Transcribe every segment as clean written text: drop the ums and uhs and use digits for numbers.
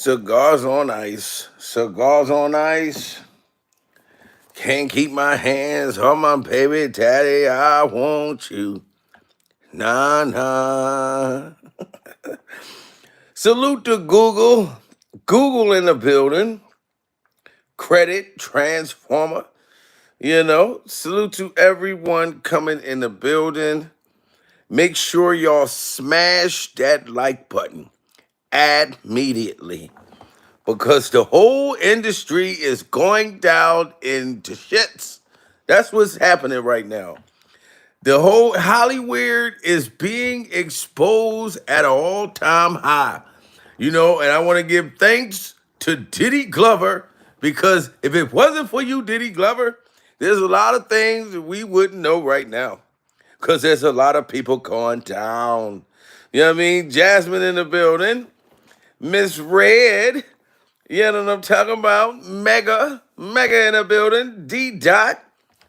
Cigars on ice. Cigars on ice. Can't keep my hands on my baby daddy. I want you. Nah, nah. Salute to Google. Google in the building. Credit Transformer. Salute to everyone coming in the building. Make sure y'all smash that like button immediately, because the whole industry is going down into shits. That's what's happening right now. The whole Hollywood is being exposed at an all-time high. And I want to give thanks to Diddy Glover, because if it wasn't for you, Diddy Glover, there's a lot of things that we wouldn't know right now, because there's a lot of people going down. You know what I mean? Jasmine in the building. Miss Red. You know what I'm talking about? Mega in the building. D Dot,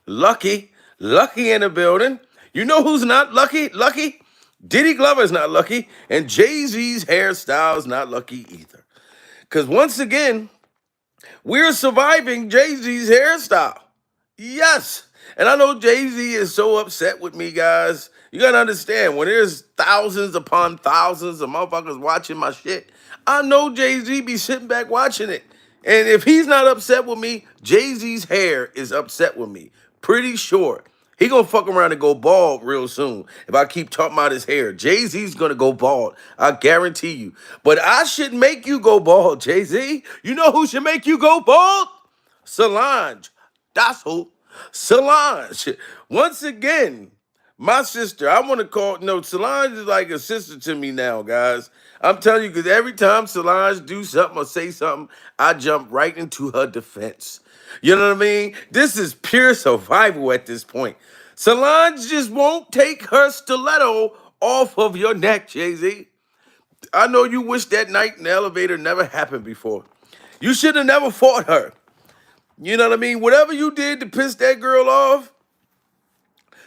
Lucky in the building. You know who's not lucky? Lucky. Diddy Glover's not lucky, and Jay-Z's hairstyle's not lucky either. Because once again, we're surviving Jay-Z's hairstyle. Yes. And I know Jay-Z is so upset with me, guys. You gotta understand, when there's thousands upon thousands of motherfuckers watching my shit, I know Jay-Z be sitting back watching it. And if he's not upset with me, Jay-Z's hair is upset with me. Pretty sure. He gonna fuck around and go bald real soon if I keep talking about his hair. Jay-Z's gonna go bald. I guarantee you. But I should make you go bald, Jay-Z. You know who should make you go bald? Solange. That's who. Solange. Once again, my sister, I want to call, no, Solange is like a sister to me now, guys. I'm telling you, because every time Solange do something or say something, I jump right into her defense. You know what I mean? This is pure survival at this point. Solange just won't take her stiletto off of your neck, Jay-Z. I know you wish that night in the elevator never happened before. You should have never fought her. You know what I mean? Whatever you did to piss that girl off,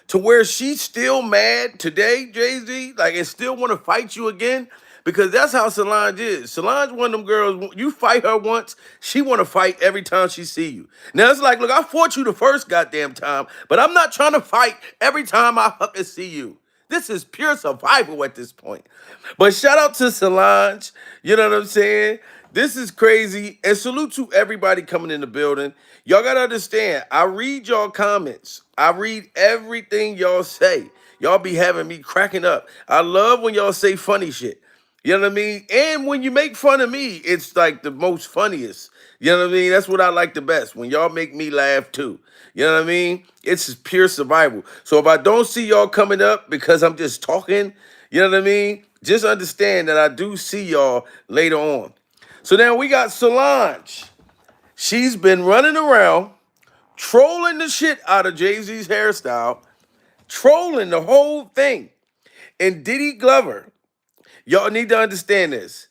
to where she's still mad today, Jay-Z, like, and still want to fight you again, because that's how Solange is. Solange, one of them girls, you fight her once, she want to fight every time she see you. Now, it's like, look, I fought you the first goddamn time, but I'm not trying to fight every time I fucking see you. This is pure survival at this point. But shout out to Solange, you know what I'm saying? This is crazy. And salute to everybody coming in the building. Y'all got to understand, I read y'all comments. I read everything y'all say. Y'all be having me cracking up. I love when y'all say funny shit. You know what I mean? And when you make fun of me, it's like the most funniest. You know what I mean? That's what I like the best, when y'all make me laugh too. You know what I mean? It's just pure survival. So if I don't see y'all coming up because I'm just talking, you know what I mean? Just understand that I do see y'all later on. So now we got Solange. She's been running around, trolling the shit out of Jay-Z's hairstyle, trolling the whole thing. And Diddy Glover, y'all need to understand this.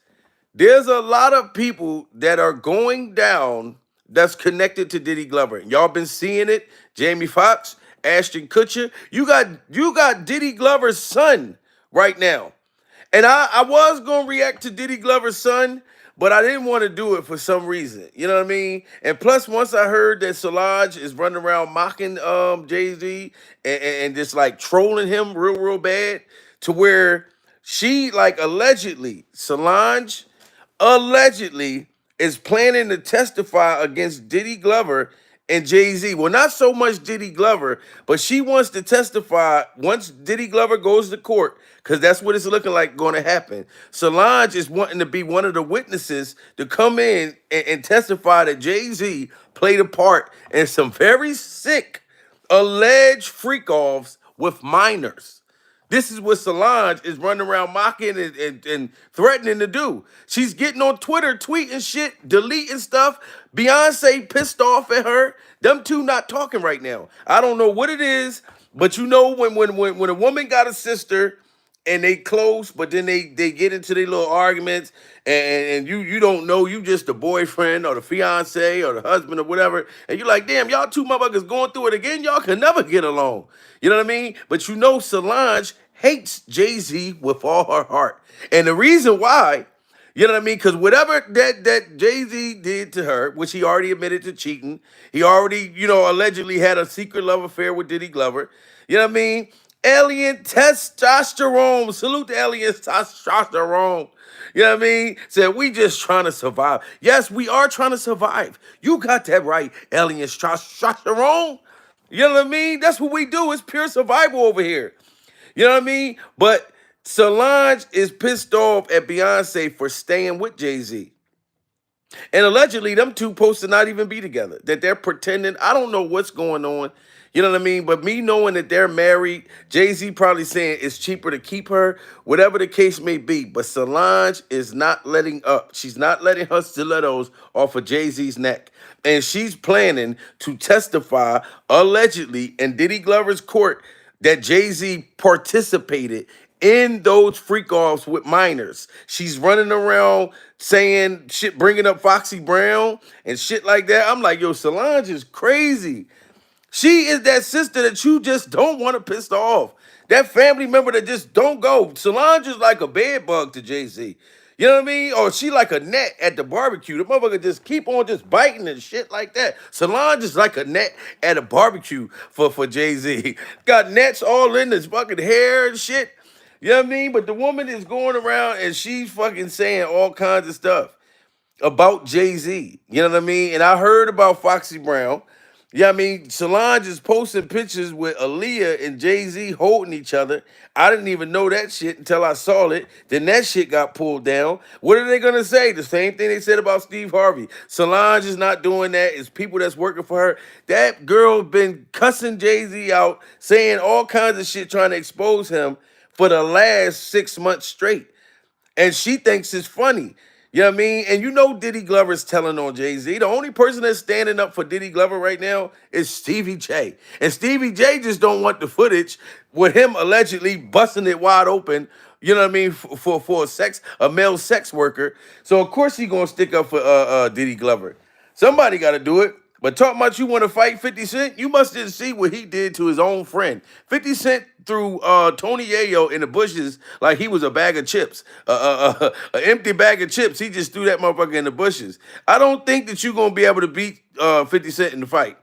There's a lot of people that are going down that's connected to Diddy Glover. Y'all been seeing it. Jamie Foxx, Ashton Kutcher. You got Diddy Glover's son right now. And I was going to react to Diddy Glover's son, but I didn't want to do it for some reason. You know what I mean? And plus, once I heard that Solange is running around mocking Jay-Z and just like trolling him real bad, to where she like Solange allegedly is planning to testify against Diddy Glover and Jay-Z. Well, not so much Diddy Glover, but she wants to testify once Diddy Glover goes to court, because that's what it's looking like going to happen. Solange is wanting to be one of the witnesses to come in and testify that Jay-Z played a part in some very sick alleged freak-offs with minors. This is what Solange is running around mocking and threatening to do. She's getting on Twitter, tweeting shit, deleting stuff. Beyonce pissed off at her. Them two not talking right now. I don't know what it is, but you know when a woman got a sister and they close, but then they get into their little arguments, and you don't know, you just the boyfriend or the fiance or the husband or whatever, and you're like, damn, y'all two motherfuckers going through it again, y'all can never get along. You know what I mean? But you know Solange hates Jay-Z with all her heart. And the reason why, You know what I mean? Because whatever that Jay-Z did to her, which he already admitted to cheating, he already, allegedly had a secret love affair with Diddy Glover. You know what I mean? Alien testosterone. Salute the aliens testosterone. You know what I mean? Said we just trying to survive. Yes, we are trying to survive. You got that right, aliens testosterone. You know what I mean? That's what we do. It's pure survival over here. You know what I mean? But Solange is pissed off at Beyonce for staying with Jay-Z. And allegedly, them two supposed to not even be together. That they're pretending. I don't know what's going on. You know what I mean? But me knowing that they're married, Jay-Z probably saying it's cheaper to keep her, whatever the case may be. But Solange is not letting up. She's not letting her stilettos off of Jay-Z's neck. And she's planning to testify, allegedly, in Diddy Glover's court that Jay-Z participated in those freak offs with minors. She's running around saying shit, bringing up Foxy Brown and shit like that. I'm like, yo, Solange is crazy. She is that sister that you just don't want to piss off. That family member that just don't go. Solange is like a bed bug to Jay-Z. You know what I mean? Or she like a net at the barbecue. The motherfucker just keep on just biting and shit like that. Solange is like a net at a barbecue for Jay-Z. Got nets all in his fucking hair and shit. You know what I mean? But the woman is going around and she's fucking saying all kinds of stuff about Jay-Z. You know what I mean? And I heard about Foxy Brown. Yeah, I mean, Solange is posting pictures with Aaliyah and Jay-Z holding each other. I didn't even know that shit until I saw it. Then that shit got pulled down. What are they gonna say? The same thing they said about Steve Harvey. Solange is not doing that. It's people that's working for her. That girl been cussing Jay-Z out, saying all kinds of shit, trying to expose him for the last 6 months straight. And she thinks it's funny. You know what I mean? And you know Diddy Glover's telling on Jay-Z. The only person that's standing up for Diddy Glover right now is Stevie J. And Stevie J just don't want the footage with him allegedly busting it wide open, you know what I mean, for a male sex worker. So of course he gonna stick up for Diddy Glover. Somebody gotta do it. But talking about you want to fight 50 Cent, you must didn't see what he did to his own friend. 50 Cent threw Tony Yayo in the bushes like he was a bag of chips. An empty bag of chips. He just threw that motherfucker in the bushes. I don't think that you're going to be able to beat 50 Cent in the fight.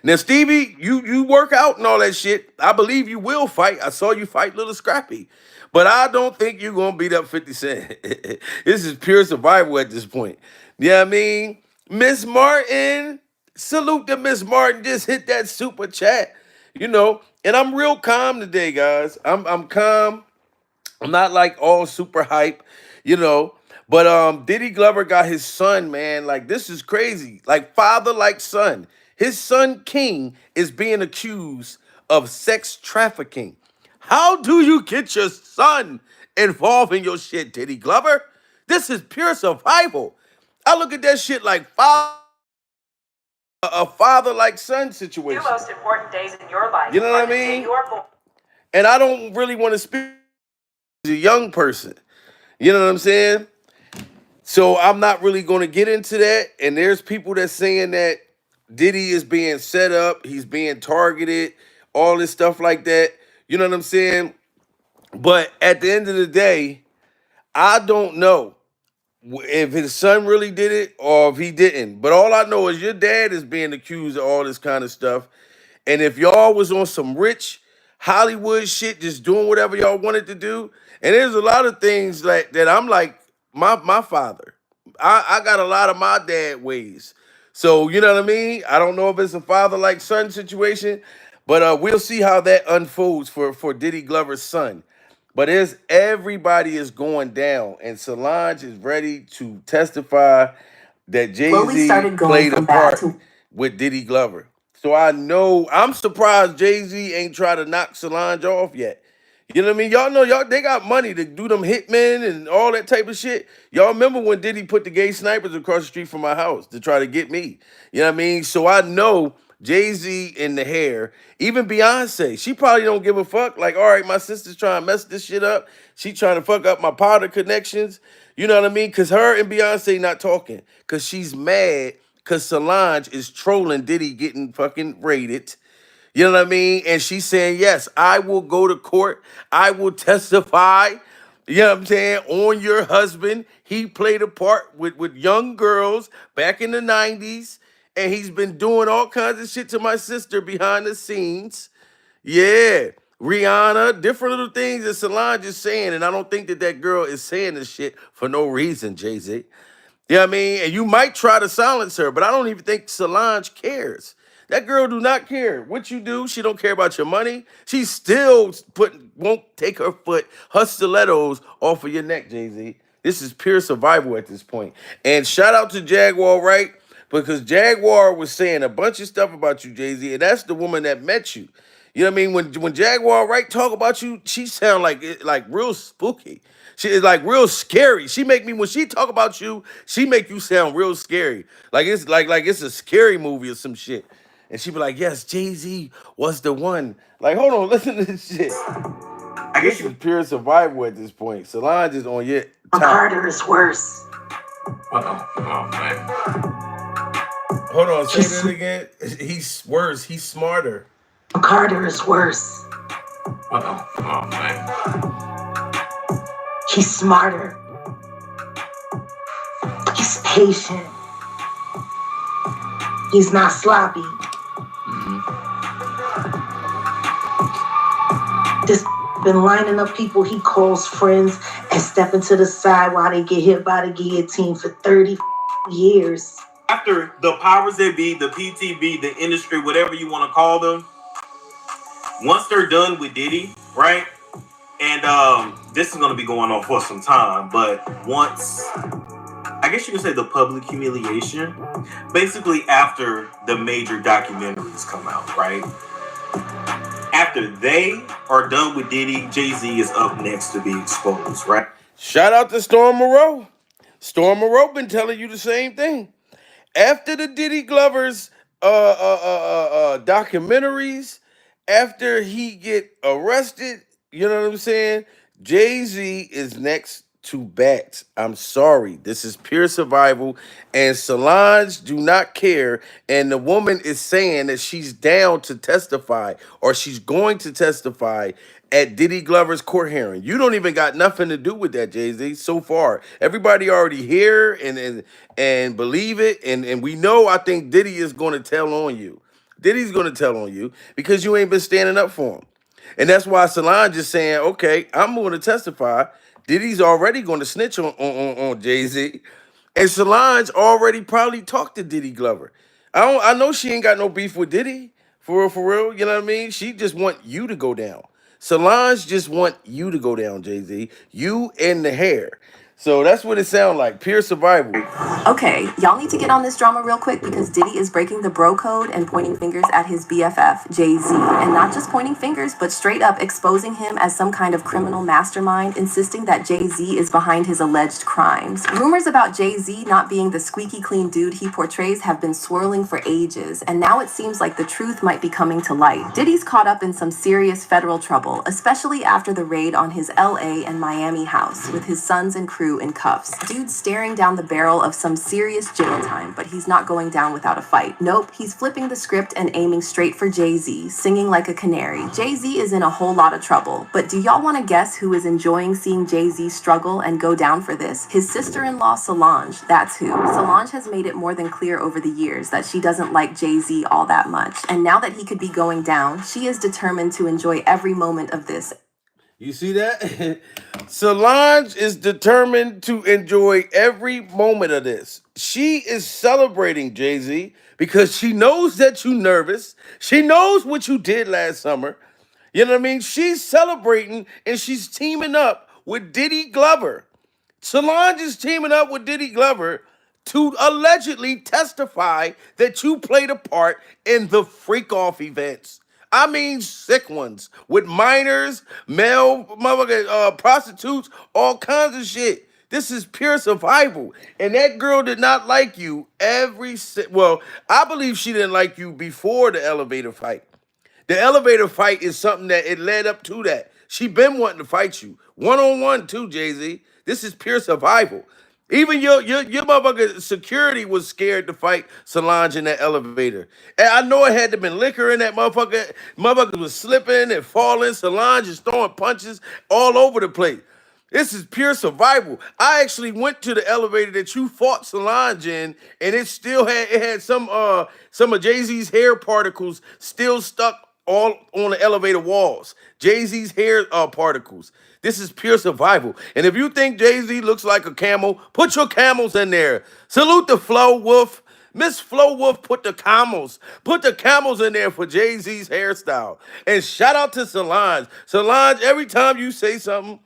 Now, Stevie, you work out and all that shit. I believe you will fight. I saw you fight Little Scrappy. But I don't think you're going to beat up 50 Cent. This is pure survival at this point. You know what I mean? Miss Martin, salute to Miss Martin. Just hit that super chat. And I'm real calm today, guys. I'm calm. I'm not like all super hype, you know. But Diddy Glover got his son, man. Like, this is crazy. Like, father like son. His son King is being accused of sex trafficking. How do you get your son involved in your shit, Diddy Glover? This is pure survival. I look at that shit like a father like son situation. Two most important days in your life. You know what I mean? And I don't really want to speak as a young person. You know what I'm saying? So I'm not really going to get into that. And there's people that's saying that Diddy is being set up, he's being targeted, all this stuff like that. You know what I'm saying? But at the end of the day, I don't know if his son really did it or if he didn't. But all I know is your dad is being accused of all this kind of stuff. And if y'all was on some rich Hollywood shit, just doing whatever y'all wanted to do, and there's a lot of things like that I'm like, my father. I got a lot of my dad ways. So you know what I mean? I don't know if it's a father like son situation, but we'll see how that unfolds for Diddy Glover's son. But everybody is going down, and Solange is ready to testify that Jay-Z played a part with Diddy Glover. So I know I'm surprised Jay-Z ain't try to knock Solange off yet. You know what I mean? Y'all know they got money to do them hitmen and all that type of shit. Y'all remember when Diddy put the gay snipers across the street from my house to try to get me? You know what I mean? So I know Jay-Z in the hair, even Beyonce, she probably don't give a fuck. Like, all right, my sister's trying to mess this shit up. She trying to fuck up my powder connections. You know what I mean? Because her and Beyonce not talking. Because she's mad because Solange is trolling Diddy getting fucking raided. You know what I mean? And she's saying, yes, I will go to court. I will testify. You know what I'm saying? On your husband. He played a part with young girls back in the 90s. And he's been doing all kinds of shit to my sister behind the scenes. Yeah. Rihanna, different little things that Solange is saying. And I don't think that that girl is saying this shit for no reason, Jay-Z. You know what I mean? And you might try to silence her, but I don't even think Solange cares. That girl do not care what you do. She don't care about your money. She still won't take her stilettos off of your neck, Jay-Z. This is pure survival at this point. And shout out to Jaguar, right? Because Jaguar was saying a bunch of stuff about you, Jay-Z, and that's the woman that met you. You know what I mean? When Jaguar Wright talk about you, she sound like real spooky. She is like real scary. She make me when she talk about you, she make you sound real scary. Like it's a scary movie or some shit. And she be like, yes, Jay-Z was the one. Like, hold on, listen to this shit. This is pure survival at this point. Solange is on your top. Carter is worse. Oh man. Hold on, say that again. He's worse. He's smarter. Carter is worse. Oh man. He's smarter. He's patient. He's not sloppy. This been lining up people he calls friends and stepping to the side while they get hit by the guillotine for 30 years. After the powers that be, the PTB, the industry, whatever you want to call them, once they're done with Diddy, right? And this is going to be going on for some time, but once, I guess you can say the public humiliation, basically after the major documentaries come out, right? After they are done with Diddy, Jay-Z is up next to be exposed, right? Shout out to Storm Moreau. Storm Moreau been telling you the same thing. After the Diddy Glover's documentaries, after he get arrested, you know what I'm saying? Jay-Z is next to bat. I'm sorry. This is pure survival. And Solange do not care. And the woman is saying that she's down to testify or she's going to testify at Diddy Glover's court hearing. You don't even got nothing to do with that, Jay-Z, so far. Everybody already here and believe it. And we know I think Diddy is going to tell on you. Diddy's going to tell on you because you ain't been standing up for him. And that's why Solange is saying, okay, I'm going to testify. Diddy's already going to snitch on Jay-Z. And Solange already probably talked to Diddy Glover. I know she ain't got no beef with Diddy. For real, you know what I mean? She just want you to go down. Solange just want you to go down, Jay-Z. You and the hair. So that's what it sounds like. Pure survival. Okay, y'all need to get on this drama real quick because Diddy is breaking the bro code and pointing fingers at his BFF, Jay-Z. And not just pointing fingers, but straight up exposing him as some kind of criminal mastermind, insisting that Jay-Z is behind his alleged crimes. Rumors about Jay-Z not being the squeaky clean dude he portrays have been swirling for ages, and now it seems like the truth might be coming to light. Diddy's caught up in some serious federal trouble, especially after the raid on his LA and Miami house with his sons and crew in cuffs. Dude's staring down the barrel of some serious jail time, but he's not going down without a fight. Nope, he's flipping the script and aiming straight for Jay-Z, singing like a canary. Jay-Z is in a whole lot of trouble, but do y'all want to guess who is enjoying seeing Jay-Z struggle and go down for this? His sister-in-law Solange, that's who. Solange has made it more than clear over the years that she doesn't like Jay-Z all that much, and now that he could be going down, she is determined to enjoy every moment of this. You see that? Solange is determined to enjoy every moment of this. She is celebrating Jay-Z because she knows that you're nervous. She knows what you did last summer. You know what I mean? She's celebrating and she's teaming up with Diddy Glover. Solange is teaming up with Diddy Glover to allegedly testify that you played a part in the freak-off events. I mean, sick ones with minors, male motherfucking prostitutes, all kinds of shit. This is pure survival. And that girl did not like you well, I believe she didn't like you before the elevator fight. The elevator fight is something that it led up to that. She been wanting to fight you. One-on-one too, Jay-Z. This is pure survival. Even your motherfucking security was scared to fight Solange in that elevator. And I know it had to been liquor in that motherfucker. Motherfucker was slipping and falling. Solange is throwing punches all over the place. This is pure survival. I actually went to the elevator that you fought Solange in, and it had some of Jay-Z's hair particles still stuck all on the elevator walls. Jay-Z's hair particles. This is pure survival. And if you think Jay-Z looks like a camel, put your camels in there. Salute the Flo Wolf. Miss Flo Wolf put the camels in there for Jay-Z's hairstyle. And shout out to Solange. Solange, every time you say something,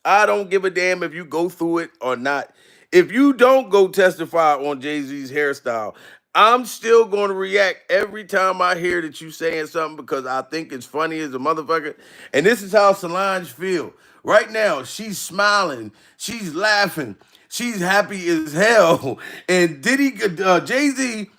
I don't give a damn if you go through it or not. If you don't go testify on Jay-Z's hairstyle, I'm still going to react every time I hear that you saying something because I think it's funny as a motherfucker. And this is how Solange feel. Right now, she's smiling. She's laughing. She's happy as hell. And Jay-Z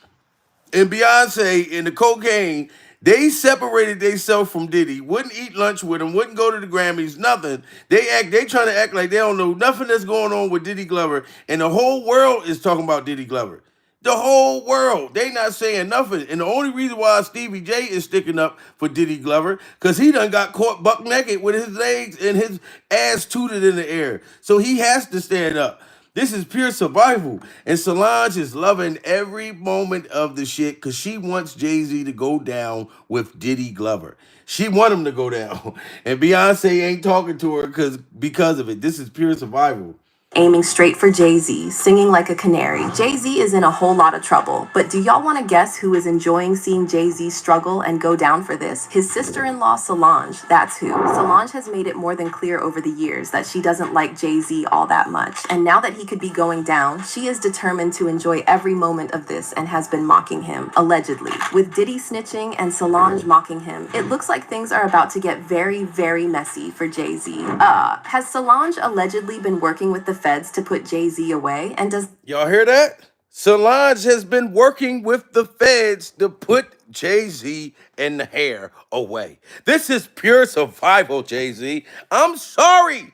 and Beyonce and the cocaine, they separated themselves from Diddy, wouldn't eat lunch with him, wouldn't go to the Grammys, nothing. They trying to act like they don't know nothing that's going on with Diddy Glover, and the whole world is talking about Diddy Glover. The whole world. They not saying nothing. And the only reason why Stevie J is sticking up for Diddy Glover, because he done got caught buck naked with his legs and his ass tooted in the air. So he has to stand up. This is pure survival. And Solange is loving every moment of the shit because she wants Jay-Z to go down with Diddy Glover. She want him to go down. And Beyonce ain't talking to her because of it. This is pure survival. Aiming straight for Jay-Z, singing like a canary. Jay-Z is in a whole lot of trouble, but do y'all want to guess who is enjoying seeing Jay-Z struggle and go down for this? His sister-in-law, Solange. That's who. Solange has made it more than clear over the years that she doesn't like Jay-Z all that much, and now that he could be going down, she is determined to enjoy every moment of this and has been mocking him, allegedly. With Diddy snitching and Solange mocking him, it looks like things are about to get very, very messy for Jay-Z. Has Solange allegedly been working with the feds to put Jay-Z away? And does Y'all hear that? Solange has been working with the feds to put Jay-Z and the hair away. This is pure survival, Jay-Z. I'm sorry.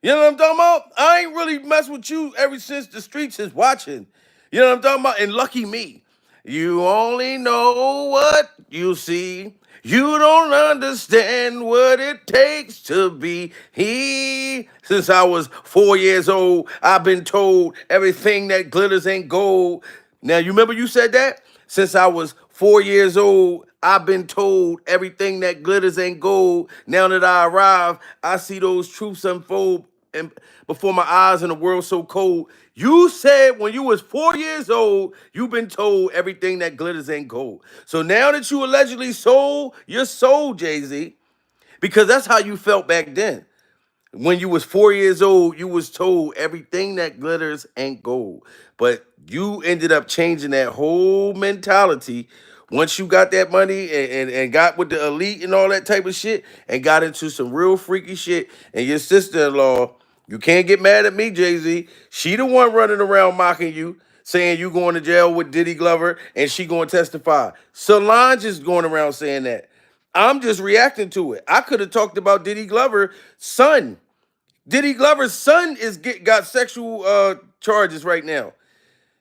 You know what I'm talking about? I ain't really messed with you ever since the streets is watching. You know what I'm talking about? And lucky me. You only know what you see. You don't understand what it takes to be he. Since I was 4 years old, I've been told everything that glitters ain't gold. Now, you remember you said that? Since I was 4 years old, I've been told everything that glitters ain't gold. Now that I arrive, I see those truths unfold and before my eyes in a world so cold. You said when you was 4 years old, you've been told everything that glitters ain't gold. So now that you allegedly sold your soul, Jay-Z, because that's how you felt back then. When you was 4 years old, you was told everything that glitters ain't gold. But you ended up changing that whole mentality once you got that money and got with the elite and all that type of shit and got into some real freaky shit. And your sister-in-law, you can't get mad at me, Jay-Z. She the one running around mocking you, saying you going to jail with Diddy Glover and she going to testify. Solange is going around saying that. I'm just reacting to it. I could have talked about Diddy Glover's son. Diddy Glover's son got sexual charges right now.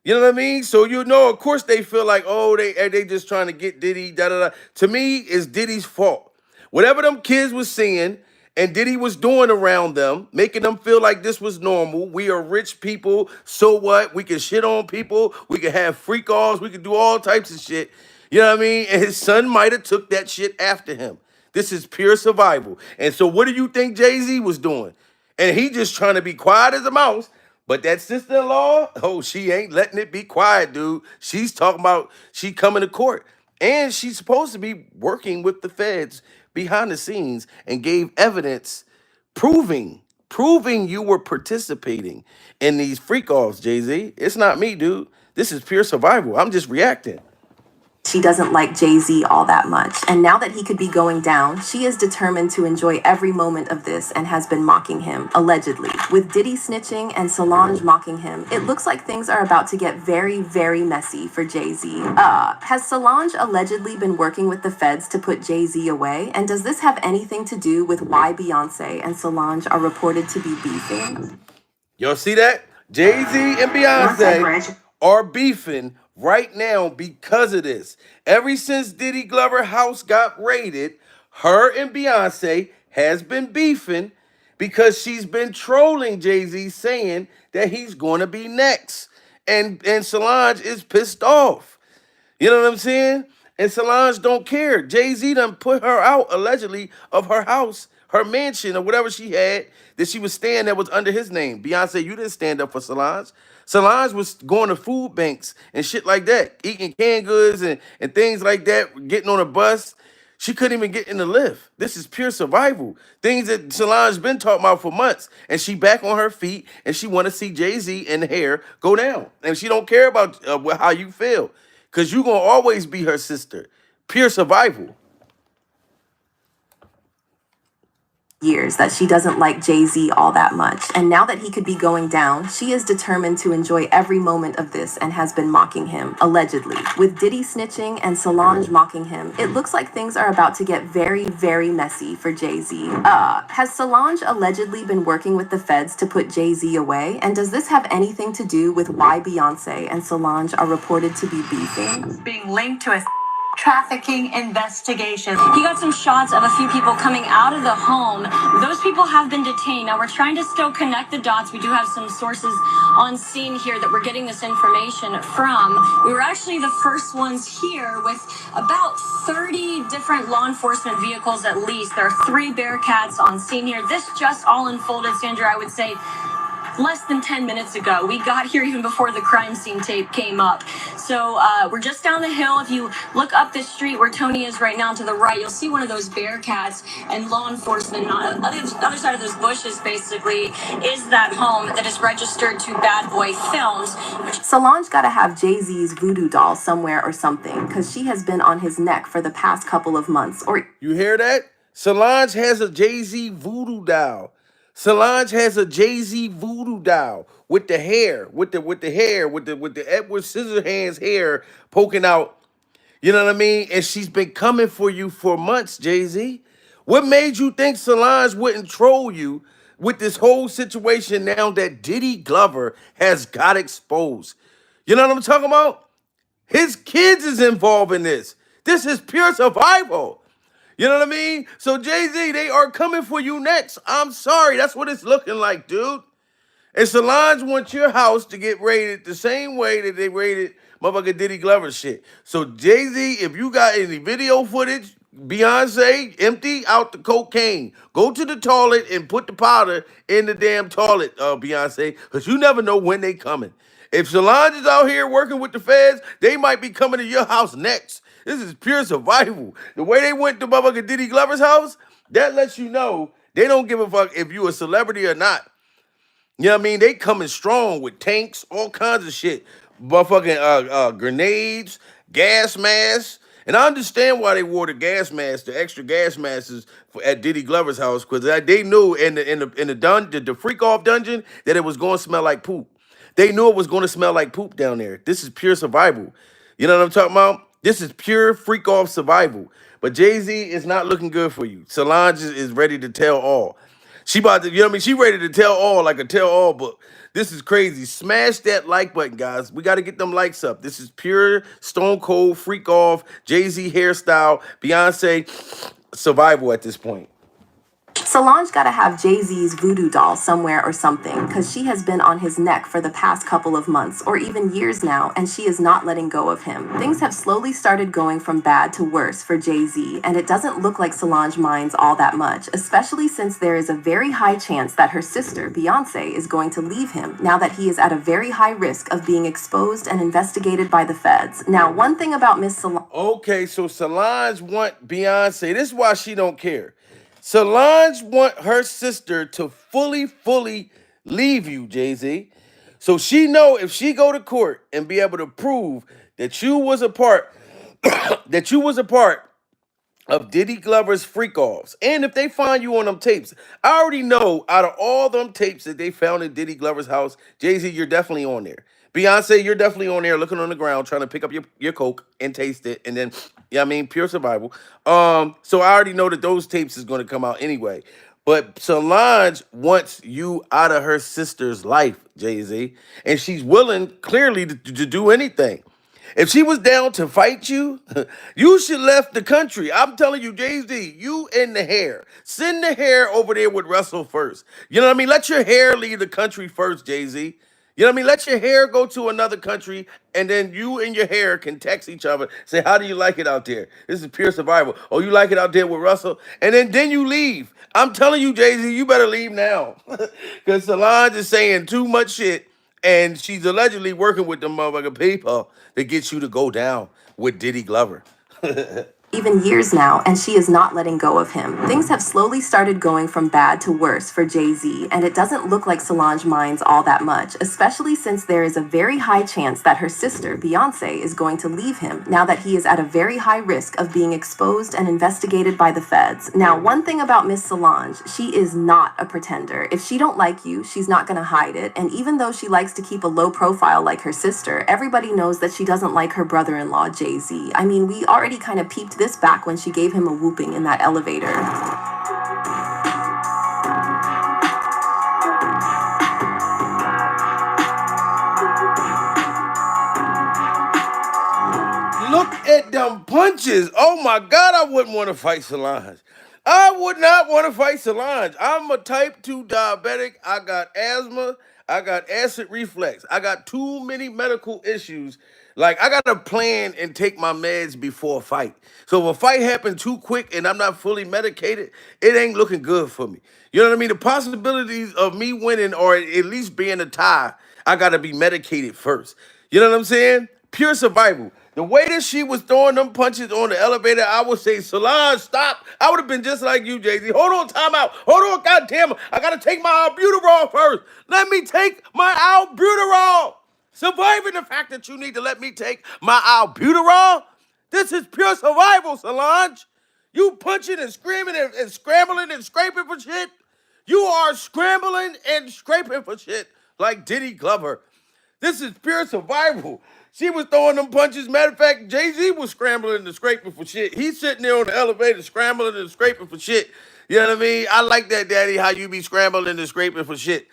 You know what I mean? So of course they feel like, oh, they just trying to get Diddy, da da da. To me, it's Diddy's fault. Whatever them kids was seeing and Diddy was doing around them, making them feel like this was normal. We are rich people, so what? We can shit on people, we can have freak offs, we can do all types of shit. You know what I mean? And his son might have took that shit after him. This is pure survival. And so what do you think Jay-Z was doing? And he just trying to be quiet as a mouse. But that sister-in-law, oh, she ain't letting it be quiet, dude. She's talking about she coming to court. And she's supposed to be working with the feds behind the scenes and gave evidence proving you were participating in these freak-offs, Jay-Z. It's not me, dude. This is pure survival. I'm just reacting. she doesn't like Jay-Z all that much. And now that he could be going down, she is determined to enjoy every moment of this and has been mocking him, allegedly. With Diddy snitching and Solange mocking him, it looks like things are about to get very, very messy for Jay-Z. Has Solange allegedly been working with the feds to put Jay-Z away? And does this have anything to do with why Beyonce and Solange are reported to be beefing? Y'all see that? Jay-Z and Beyonce are beefing right now because of this. Ever since Diddy Glover house got raided, her and Beyonce has been beefing because she's been trolling Jay-Z saying that he's going to be next. And Solange is pissed off. You know what I'm saying? And Solange don't care. Jay-Z done put her out allegedly of her house, her mansion, or whatever she had that she was staying that was under his name. Beyonce, you didn't stand up for Solange. Solange was going to food banks and shit like that, eating canned goods and things like that, getting on a bus. She couldn't even get in the lift. This is pure survival. Things that Solange's been talking about for months. And she back on her feet and she want to see Jay-Z and the hair go down. And she don't care about how you feel. Because you going to always be her sister. Pure survival. Years that she doesn't like Jay-Z all that much. And now that he could be going down, she is determined to enjoy every moment of this and has been mocking him, allegedly. With Diddy snitching and Solange mocking him, it looks like things are about to get very, very messy for Jay-Z. Has Solange allegedly been working with the feds to put Jay-Z away? And does this have anything to do with why Beyoncé and Solange are reported to be beefing? Being linked to a trafficking investigation. He got some shots of a few people coming out of the home. Those people have been detained. Now we're trying to still connect the dots. We do have some sources on scene here that we're getting this information from. We were actually the first ones here with about 30 different law enforcement vehicles at least. There are 3 Bearcats on scene here. This just all unfolded, Sandra, I would say, less than 10 minutes ago. We got here even before the crime scene tape came up. So we're just down the hill. If you look up this street where Tony is right now to the right, you'll see one of those Bearcats and law enforcement. On the other side of those bushes, basically, is that home that is registered to Bad Boy Films. Solange gotta have Jay-Z's voodoo doll somewhere or something, because she has been on his neck for the past couple of months. Or You hear that? Solange has a Jay-Z voodoo doll. Solange has a Jay-Z voodoo doll with the hair, with the Edward Scissorhands hair poking out. You know what I mean? And she's been coming for you for months, Jay-Z. What made you think Solange wouldn't troll you with this whole situation now that Diddy Glover has got exposed? You know what I'm talking about? His kids is involved in this. This is pure survival. You know what I mean? So Jay-Z, they are coming for you next. I'm sorry. That's what it's looking like, dude. And Solange wants your house to get raided the same way that they raided motherfucking Diddy Glover shit. So Jay-Z, if you got any video footage, Beyonce, empty out the cocaine. Go to the toilet and put the powder in the damn toilet, Beyonce, because you never know when they coming. If Solange is out here working with the feds, they might be coming to your house next. This is pure survival. The way they went to motherfucking Diddy Glover's house, that lets you know they don't give a fuck if you a celebrity or not. You know what I mean? They coming strong with tanks, all kinds of shit. Motherfucking grenades, gas masks. And I understand why they wore the gas masks, the extra gas masks at Diddy Glover's house, because they knew in the freak off dungeon that it was going to smell like poop. They knew it was going to smell like poop down there. This is pure survival. You know what I'm talking about? This is pure freak off survival. But Jay-Z is not looking good for you. Solange is ready to tell all. She about to, you know what I mean? She ready to tell all like a tell all book. This is crazy. Smash that like button, guys. We got to get them likes up. This is pure stone cold freak off Jay-Z hairstyle, Beyonce survival at this point. Solange gotta have Jay-Z's voodoo doll somewhere or something, because she has been on his neck for the past couple of months, or even years now, and she is not letting go of him. Things have slowly started going from bad to worse for Jay-Z, and it doesn't look like Solange minds all that much, especially since there is a very high chance that her sister, Beyoncé, is going to leave him, now that he is at a very high risk of being exposed and investigated by the feds. Now, one thing about Miss Solange... Okay, so Solange want Beyonce. This is why she don't care. Solange want her sister to fully leave you, Jay-Z. So she know if she go to court and be able to prove that you was a part, that you was a part of Diddy Glover's freak offs, and if they find you on them tapes, I already know out of all them tapes that they found in Diddy Glover's house, Jay-Z, you're definitely on there. Beyonce, you're definitely on there looking on the ground, trying to pick up your coke and taste it, and then, yeah, I mean, pure survival. So I already know that those tapes is going to come out anyway. But Solange wants you out of her sister's life, Jay-Z, and she's willing, clearly, to do anything. If she was down to fight you, you should left the country. I'm telling you, Jay-Z, you and the hair. Send the hair over there with Russell first. You know what I mean? Let your hair leave the country first, Jay-Z. You know what I mean? Let your hair go to another country, and then you and your hair can text each other. Say, how do you like it out there? This is pure survival. Oh, you like it out there with Russell? And then you leave. I'm telling you, Jay-Z, you better leave now. Because Solange is saying too much shit, and she's allegedly working with the motherfucking people to get you to go down with Diddy Glover. Even years now, and she is not letting go of him. Things have slowly started going from bad to worse for Jay-Z, and it doesn't look like Solange minds all that much, especially since there is a very high chance that her sister, Beyonce, is going to leave him now that he is at a very high risk of being exposed and investigated by the feds. Now, one thing about Miss Solange, she is not a pretender. If she don't like you, she's not gonna hide it, and even though she likes to keep a low profile like her sister, everybody knows that she doesn't like her brother-in-law, Jay-Z. I mean, we already kind of peeped this back when she gave him a whooping in that elevator. Look at them punches. Oh my God, I wouldn't want to fight Solange. I would not want to fight Solange. I'm a type 2 diabetic. I got asthma. I got acid reflux. I got too many medical issues. Like, I got to plan and take my meds before a fight. So if a fight happens too quick and I'm not fully medicated, it ain't looking good for me. You know what I mean? The possibilities of me winning or at least being a tie, I got to be medicated first. You know what I'm saying? Pure survival. The way that she was throwing them punches on the elevator, I would say, Solange, stop. I would have been just like you, Jay-Z. Hold on, time out. Hold on, goddamn. I got to take my albuterol first. Let me take my albuterol. Surviving the fact that you need to let me take my albuterol? This is pure survival, Solange. You punching and screaming and scrambling and scraping for shit. You are scrambling and scraping for shit like Diddy Glover. This is pure survival. She was throwing them punches. Matter of fact, Jay-Z was scrambling and scraping for shit. He's sitting there on the elevator scrambling and scraping for shit. You know what I mean? I like that, Daddy, how you be scrambling and scraping for shit.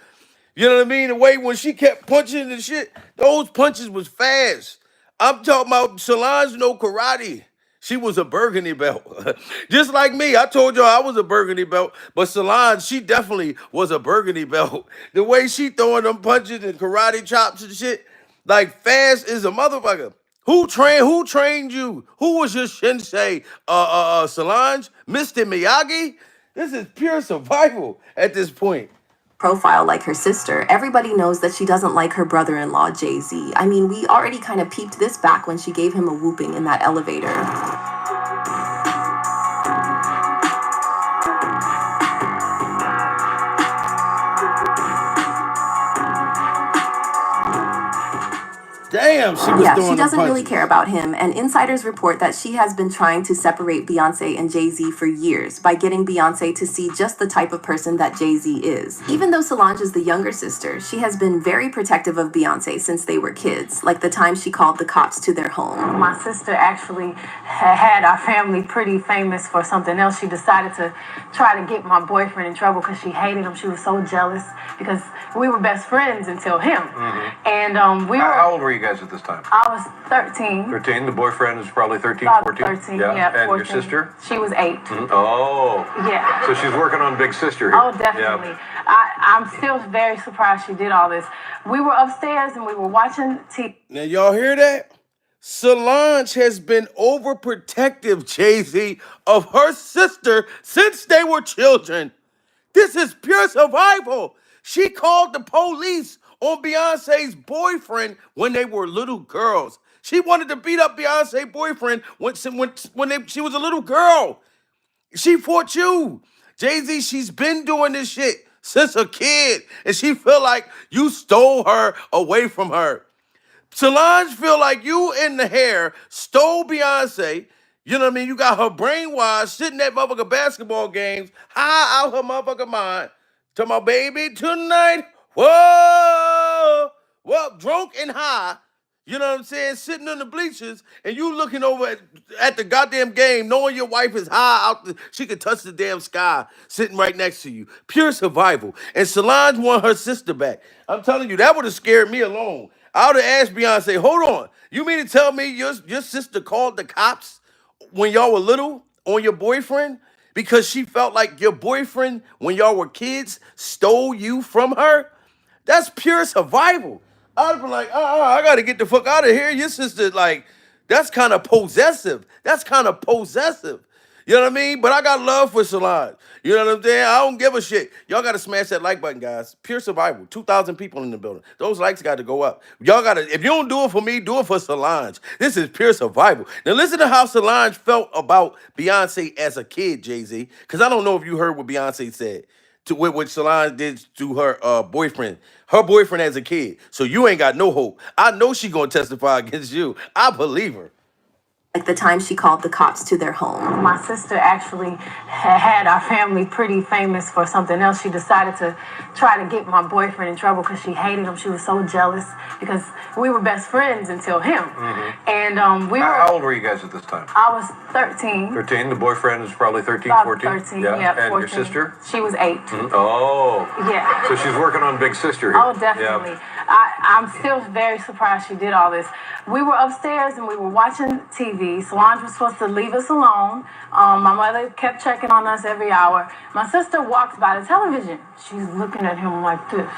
You know what I mean? The way when she kept punching and shit, those punches was fast. I'm talking about Solange no karate. She was a burgundy belt. Just like me. I told y'all I was a burgundy belt, but Solange, she definitely was a burgundy belt. The way she throwing them punches and karate chops and shit, like fast is a motherfucker. Who trained you? Who was your sensei? Solange? Mr. Miyagi? This is pure survival at this point. Profile like her sister, everybody knows that she doesn't like her brother-in-law, Jay-Z. I mean, we already kind of peeped this back when she gave him a whooping in that elevator. Damn, she was Yeah, throwing she them doesn't really punches. care about him, and insiders report that she has been trying to separate Beyonce and Jay-Z for years by getting Beyonce to see just the type of person that Jay-Z is. Even though Solange is the younger sister, she has been very protective of Beyonce since they were kids, like the time she called the cops to their home. My sister actually had our family pretty famous for something else. She decided to try to get my boyfriend in trouble because she hated him. She was so jealous because we were best friends until him. And How old were you guys at this time? I was 13. 13. The boyfriend is probably 13, About 14. 13, yeah, And 14. your sister? She was 8. Oh. Yeah. So she's working on Big Sister here. Oh, definitely. I'm still very surprised she did all this. We were upstairs and we were watching TV. Now y'all hear that? Solange has been overprotective, Jay-Z, of her sister since they were children. This is pure survival. She called the police on Beyonce's boyfriend when they were little girls. She wanted to beat up Beyonce's boyfriend when she was a little girl. She fought you. Jay-Z, she's been doing this shit since a kid, and she feel like you stole her away from her. Solange feel like you in the hair stole Beyonce. You know what I mean? You got her brainwashed, sitting at motherfucking basketball games, high out her motherfucking mind. Talking about, baby, tonight, whoa, well, drunk and high. You know what I'm saying? Sitting on the bleachers, and you looking over at the goddamn game, knowing your wife is high out, she could touch the damn sky, sitting right next to you. Pure survival. And Solange want her sister back. I'm telling you, that would have scared me alone. I would have asked Beyonce, hold on. You mean to tell me your sister called the cops when y'all were little on your boyfriend because she felt like your boyfriend, when y'all were kids, stole you from her? That's pure survival. I'd have been like, I gotta get the fuck out of here. Your sister, like, that's kind of possessive. That's kind of possessive. You know what I mean? But I got love for Solange. You know what I'm saying? I don't give a shit. Y'all gotta smash that like button, guys. Pure survival. 2,000 people in the building. Those likes got to go up. Y'all gotta, if you don't do it for me, do it for Solange. This is pure survival. Now listen to how Solange felt about Beyonce as a kid, Jay-Z. Because I don't know if you heard what Beyonce said to what Solange did to her boyfriend as a kid. So you ain't got no hope. I know she gonna testify against you. I believe her. Like the time she called the cops to their home. My sister actually had our family pretty famous for something else. She decided to try to get my boyfriend in trouble because she hated him. She was so jealous because we were best friends until him. And How old were you guys at this time? I was 13. 13. The boyfriend is probably 13, About 14. 13, yeah, And 14. your sister? She was 8. Oh. Yeah. So she's working on Big Sister here. Oh, definitely. Yeah. I'm still very surprised she did all this. We were upstairs and we were watching TV. Solange was supposed to leave us alone. My mother kept checking on us every hour. My sister walks by the television. She's looking at him like this.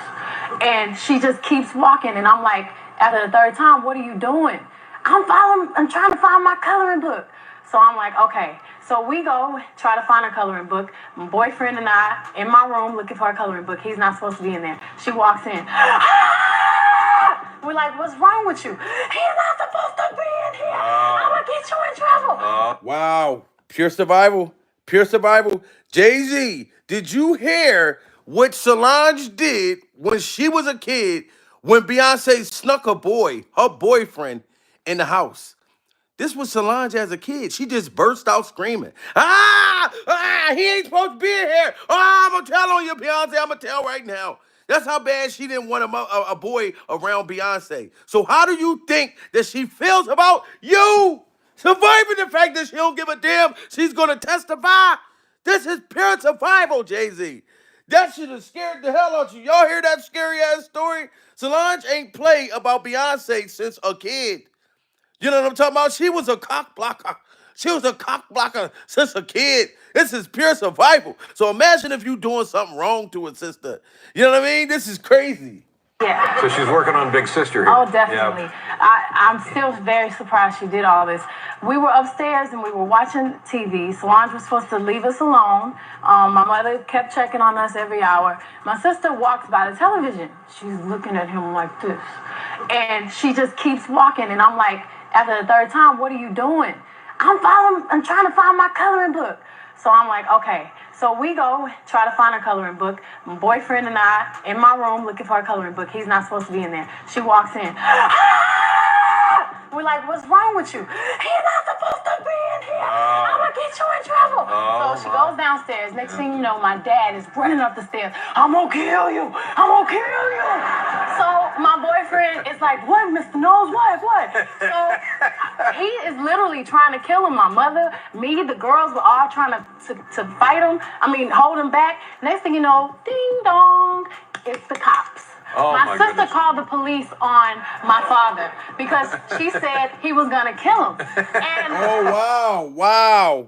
And she just keeps walking. And I'm like, after the third time, what are you doing? I'm trying to find my coloring book. So I'm like, okay. So we go try to find a coloring book. My boyfriend and I in my room looking for a coloring book. He's not supposed to be in there. She walks in. We're like, what's wrong with you? He's not supposed to be in here. I'm gonna get you in trouble. Wow. Pure survival. Pure survival. Jay-Z, did you hear what Solange did when she was a kid when Beyonce snuck her boyfriend, in the house? This was Solange as a kid. She just burst out screaming, he ain't supposed to be in here. I'm going to tell on you, Beyonce. I'm going to tell right now. That's how bad she didn't want a boy around Beyonce. So how do you think that she feels about you? Surviving the fact that she don't give a damn she's going to testify? This is pure survival, Jay-Z. That should have scared the hell out of you. Y'all hear that scary-ass story? Solange ain't played about Beyonce since a kid. You know what I'm talking about? She was a cock blocker. She was a cock blocker since a kid. This is pure survival. So imagine if you doing something wrong to a sister. You know what I mean? This is crazy. Yeah. So she's working on Big Sister here. Oh, definitely. Yeah. I'm still very surprised she did all this. We were upstairs and we were watching TV. Solange was supposed to leave us alone. My mother kept checking on us every hour. My sister walks by the television. She's looking at him like this. And she just keeps walking. And I'm like, after the third time, what are you doing? I'm trying to find my coloring book. So I'm like, okay. So we go try to find a coloring book. My boyfriend and I in my room looking for a coloring book. He's not supposed to be in there. She walks in. We're like, what's wrong with you? He's not supposed to be in here. I'm gonna get you in trouble. So she goes downstairs. Next thing you know, my dad is running up the stairs. I'm gonna kill you. I'm gonna kill you. So my boyfriend is like, what, Mr. Knowles? What? So he is literally trying to kill him. My mother, me, the girls were all trying to fight him. Hold him back. Next thing you know, ding dong, it's the cops. My sister goodness. called the police on my father because she said he was gonna kill him. And Oh,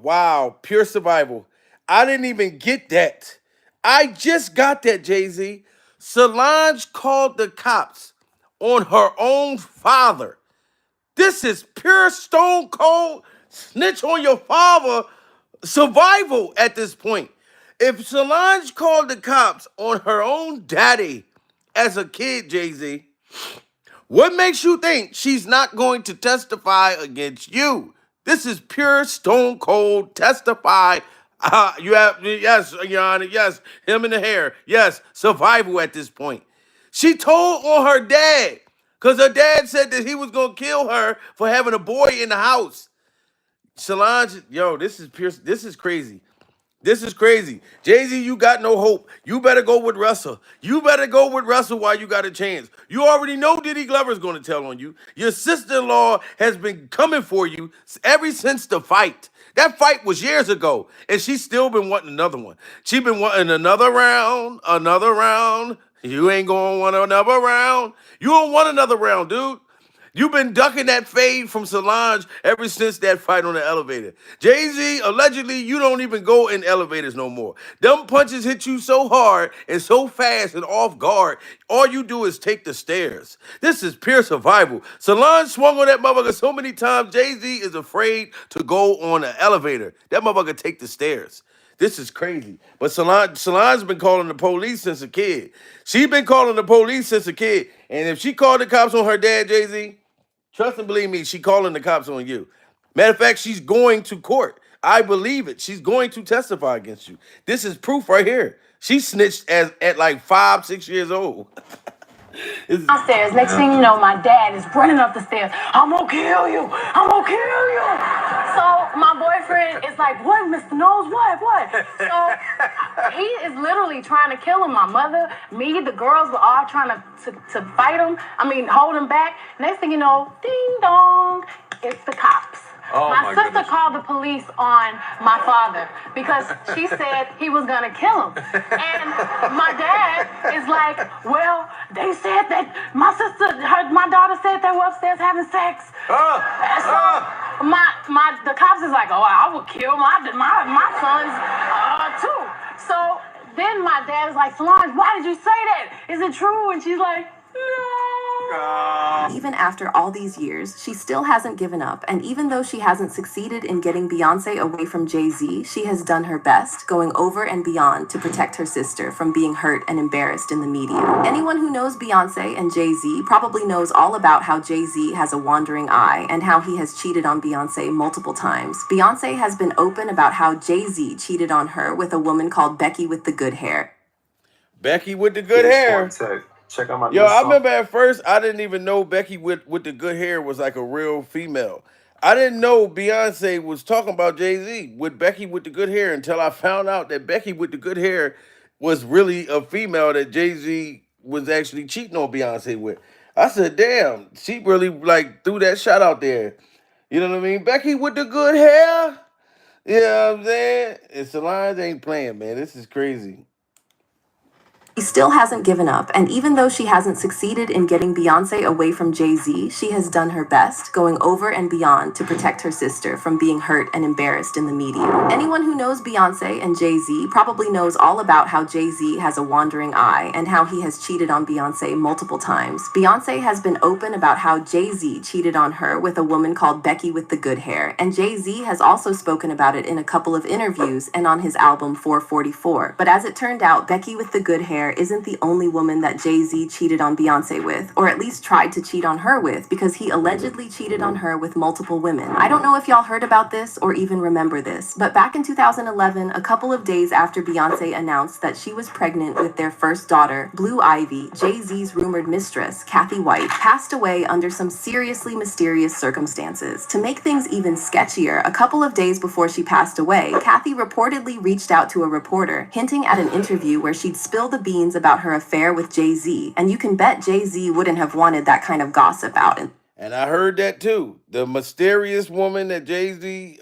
wow. Pure survival. I didn't even get that. I just got that, Jay-Z. Solange called the cops on her own father. This is pure stone cold snitch on your father survival at this point. If Solange called the cops on her own daddy as a kid, Jay-Z, what makes you think she's not going to testify against you? This is pure stone cold testify. Yes, Your Honor, yes, him in the hair, yes, survival at this point. She told on her dad because her dad said that he was going to kill her for having a boy in the house. Solange, this is crazy. This is crazy. Jay-Z, you got no hope. You better go with Russell. You better go with Russell while you got a chance. You already know Diddy Glover's going to tell on you. Your sister-in-law has been coming for you ever since the fight. That fight was years ago, and she's still been wanting another one. She's been wanting another round. You ain't gonna want another round. You don't want another round, dude. You've been ducking that fade from Solange ever since that fight on the elevator. Jay-Z, allegedly, you don't even go in elevators no more. Them punches hit you so hard and so fast and off guard, all you do is take the stairs. This is pure survival. Solange swung on that motherfucker so many times, Jay-Z is afraid to go on an elevator. That motherfucker take the stairs. This is crazy. But Solange's been calling the police since a kid. She been calling the police since a kid. And if she called the cops on her dad, Jay-Z, trust and believe me, she calling the cops on you. Matter of fact, she's going to court. I believe it. She's going to testify against you. This is proof right here. She snitched at like 5, 6 years old. Downstairs. Next thing you know, my dad is running up the stairs. I'm gonna kill you. I'm gonna kill you. So my boyfriend is like, what, Mr. Knowles? What? So he is literally trying to kill him. My mother, me, the girls were all trying to fight him. I mean, hold him back. Next thing you know, ding dong, it's the cops. Oh, my sister goodness. called the police on my father because she said he was gonna kill him. And my dad is like, well, they said that my daughter said they were upstairs having sex. The cops is like, oh, I would kill my sons too. So then my dad is like, Solange, why did you say that? Is it true? And she's like, no. Even after all these years, she still hasn't given up, and even though she hasn't succeeded in getting Beyoncé away from Jay-Z, she has done her best, going over and beyond to protect her sister from being hurt and embarrassed in the media. Anyone who knows Beyoncé and Jay-Z probably knows all about how Jay-Z has a wandering eye and how he has cheated on Beyoncé multiple times. Beyoncé has been open about how Jay-Z cheated on her with a woman called Becky with the good hair. Becky with the good hair. Check out my Yo, I remember at first I didn't even know Becky with the good hair was like a real female. I didn't know Beyonce was talking about Jay-Z with Becky with the good hair until I found out that Becky with the good hair was really a female that Jay-Z was actually cheating on Beyonce with. I said, damn, she really like threw that shot out there. You know what I mean? Becky with the good hair. You know what I'm saying? And Solange ain't playing, man. This is crazy. She still hasn't given up, and even though she hasn't succeeded in getting Beyoncé away from Jay-Z, she has done her best, going over and beyond to protect her sister from being hurt and embarrassed in the media. Anyone who knows Beyoncé and Jay-Z probably knows all about how Jay-Z has a wandering eye and how he has cheated on Beyoncé multiple times. Beyoncé has been open about how Jay-Z cheated on her with a woman called Becky with the good hair, and Jay-Z has also spoken about it in a couple of interviews and on his album 444. But as it turned out, Becky with the good hair isn't the only woman that Jay-Z cheated on Beyoncé with, or at least tried to cheat on her with, because he allegedly cheated on her with multiple women. I don't know if y'all heard about this or even remember this, but back in 2011, a couple of days after Beyoncé announced that she was pregnant with their first daughter, Blue Ivy, Jay-Z's rumored mistress, Kathy White, passed away under some seriously mysterious circumstances. To make things even sketchier, a couple of days before she passed away, Kathy reportedly reached out to a reporter, hinting at an interview where she'd spill the beans about her affair with Jay-Z, and you can bet Jay-Z wouldn't have wanted that kind of gossip out. And I heard that too. The mysterious woman that Jay-Z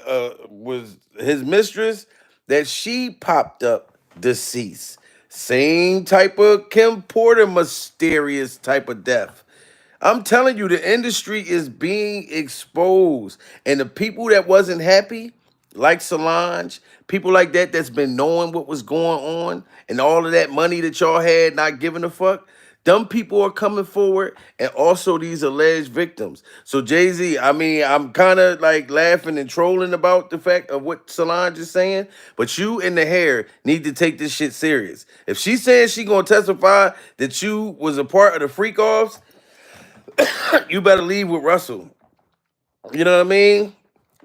was his mistress, that she popped up deceased. Same type of Kim Porter mysterious type of death. I'm telling you, the industry is being exposed. And the people that wasn't happy, like Solange, people like that that's been knowing what was going on and all of that money that y'all had not giving a fuck, dumb people are coming forward, and also these alleged victims. So Jay-Z, I mean, I'm kind of like laughing and trolling about the fact of what Solange is saying, but you and the hair need to take this shit serious. If she's saying she gonna testify that you was a part of the freak-offs, you better leave with Russell. You know what I mean?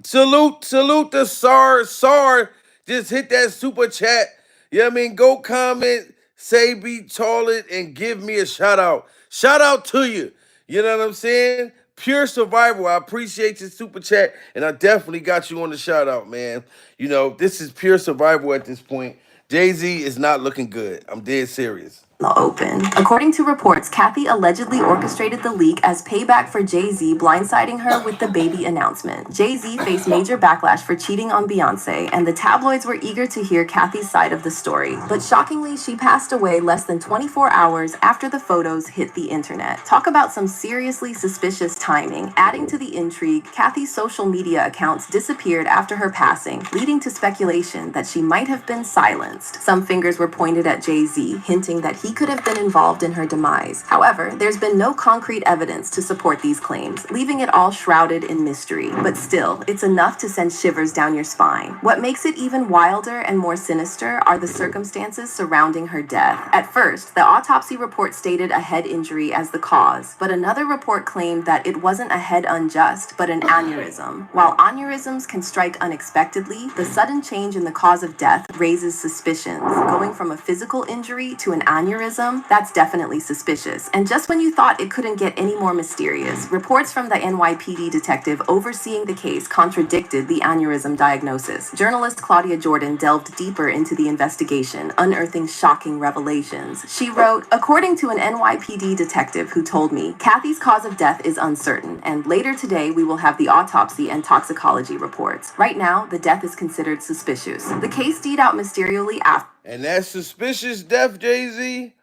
Salute to Sar just hit that super chat. You know what I mean? Go comment, say be toilet, and give me a shout out. Shout out to you. You know what I'm saying? Pure survival. I appreciate your super chat, and I definitely got you on the shout out, man. You know, this is pure survival at this point. Jay-Z is not looking good. I'm dead serious. the open. According to reports, Kathy allegedly orchestrated the leak as payback for Jay-Z blindsiding her with the baby announcement. Jay-Z faced major backlash for cheating on Beyoncé, and the tabloids were eager to hear Kathy's side of the story. But shockingly, she passed away less than 24 hours after the photos hit the internet. Talk about some seriously suspicious timing. Adding to the intrigue, Kathy's social media accounts disappeared after her passing, leading to speculation that she might have been silenced. Some fingers were pointed at Jay-Z, hinting that he could have been involved in her demise. However, there's been no concrete evidence to support these claims, leaving it all shrouded in mystery. But still, it's enough to send shivers down your spine. What makes it even wilder and more sinister are the circumstances surrounding her death. At first, the autopsy report stated a head injury as the cause, but another report claimed that it wasn't a head unjust, but an aneurysm. While aneurysms can strike unexpectedly, the sudden change in the cause of death raises suspicions. Going from a physical injury to an aneurysm, that's definitely suspicious. And just when you thought it couldn't get any more mysterious, reports from the NYPD detective overseeing the case contradicted the aneurysm diagnosis. Journalist Claudia Jordan delved deeper into the investigation, unearthing shocking revelations. She wrote, "According to an NYPD detective who told me, Kathy's cause of death is uncertain, and later today we will have the autopsy and toxicology reports. Right now, the death is considered suspicious. The case died out mysterioususly after." And that suspicious death, Jay-Z,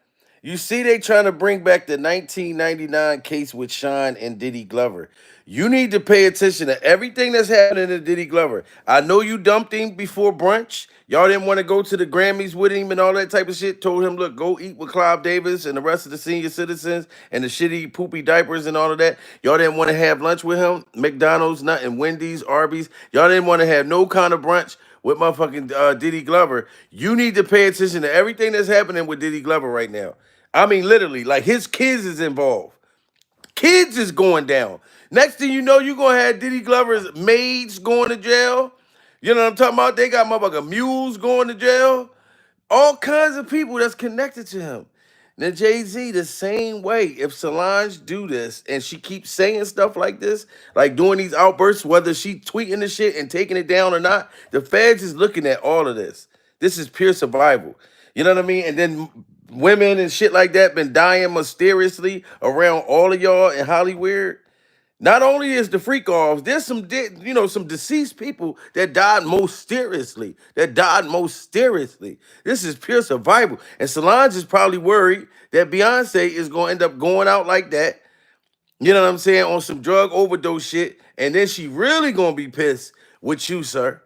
you see they trying to bring back the 1999 case with Sean and Diddy Glover. You need to pay attention to everything that's happening to Diddy Glover. I know you dumped him before brunch. Y'all didn't want to go to the Grammys with him and all that type of shit. Told him, look, go eat with Clive Davis and the rest of the senior citizens and the shitty poopy diapers and all of that. Y'all didn't want to have lunch with him. McDonald's, nothing, Wendy's, Arby's. Y'all didn't want to have no kind of brunch with motherfucking Diddy Glover. You need to pay attention to everything that's happening with Diddy Glover right now. I mean, literally, like his kids is involved. Kids is going down. Next thing you know, you're going to have Diddy Glover's maids going to jail. You know what I'm talking about? They got motherfucking mules going to jail. All kinds of people that's connected to him. Now, Jay-Z, the same way, if Solange do this and she keeps saying stuff like this, like doing these outbursts, whether she tweeting the shit and taking it down or not, the feds is looking at all of this. This is pure survival. You know what I mean? And then women and shit like that been dying mysteriously around all of y'all in Hollywood. Not only is the freak off, there's some some deceased people that died mysteriously. This is pure survival. And Solange is probably worried that Beyonce is gonna end up going out like that. You know what I'm saying? On some drug overdose shit. And then she really gonna be pissed with you, sir.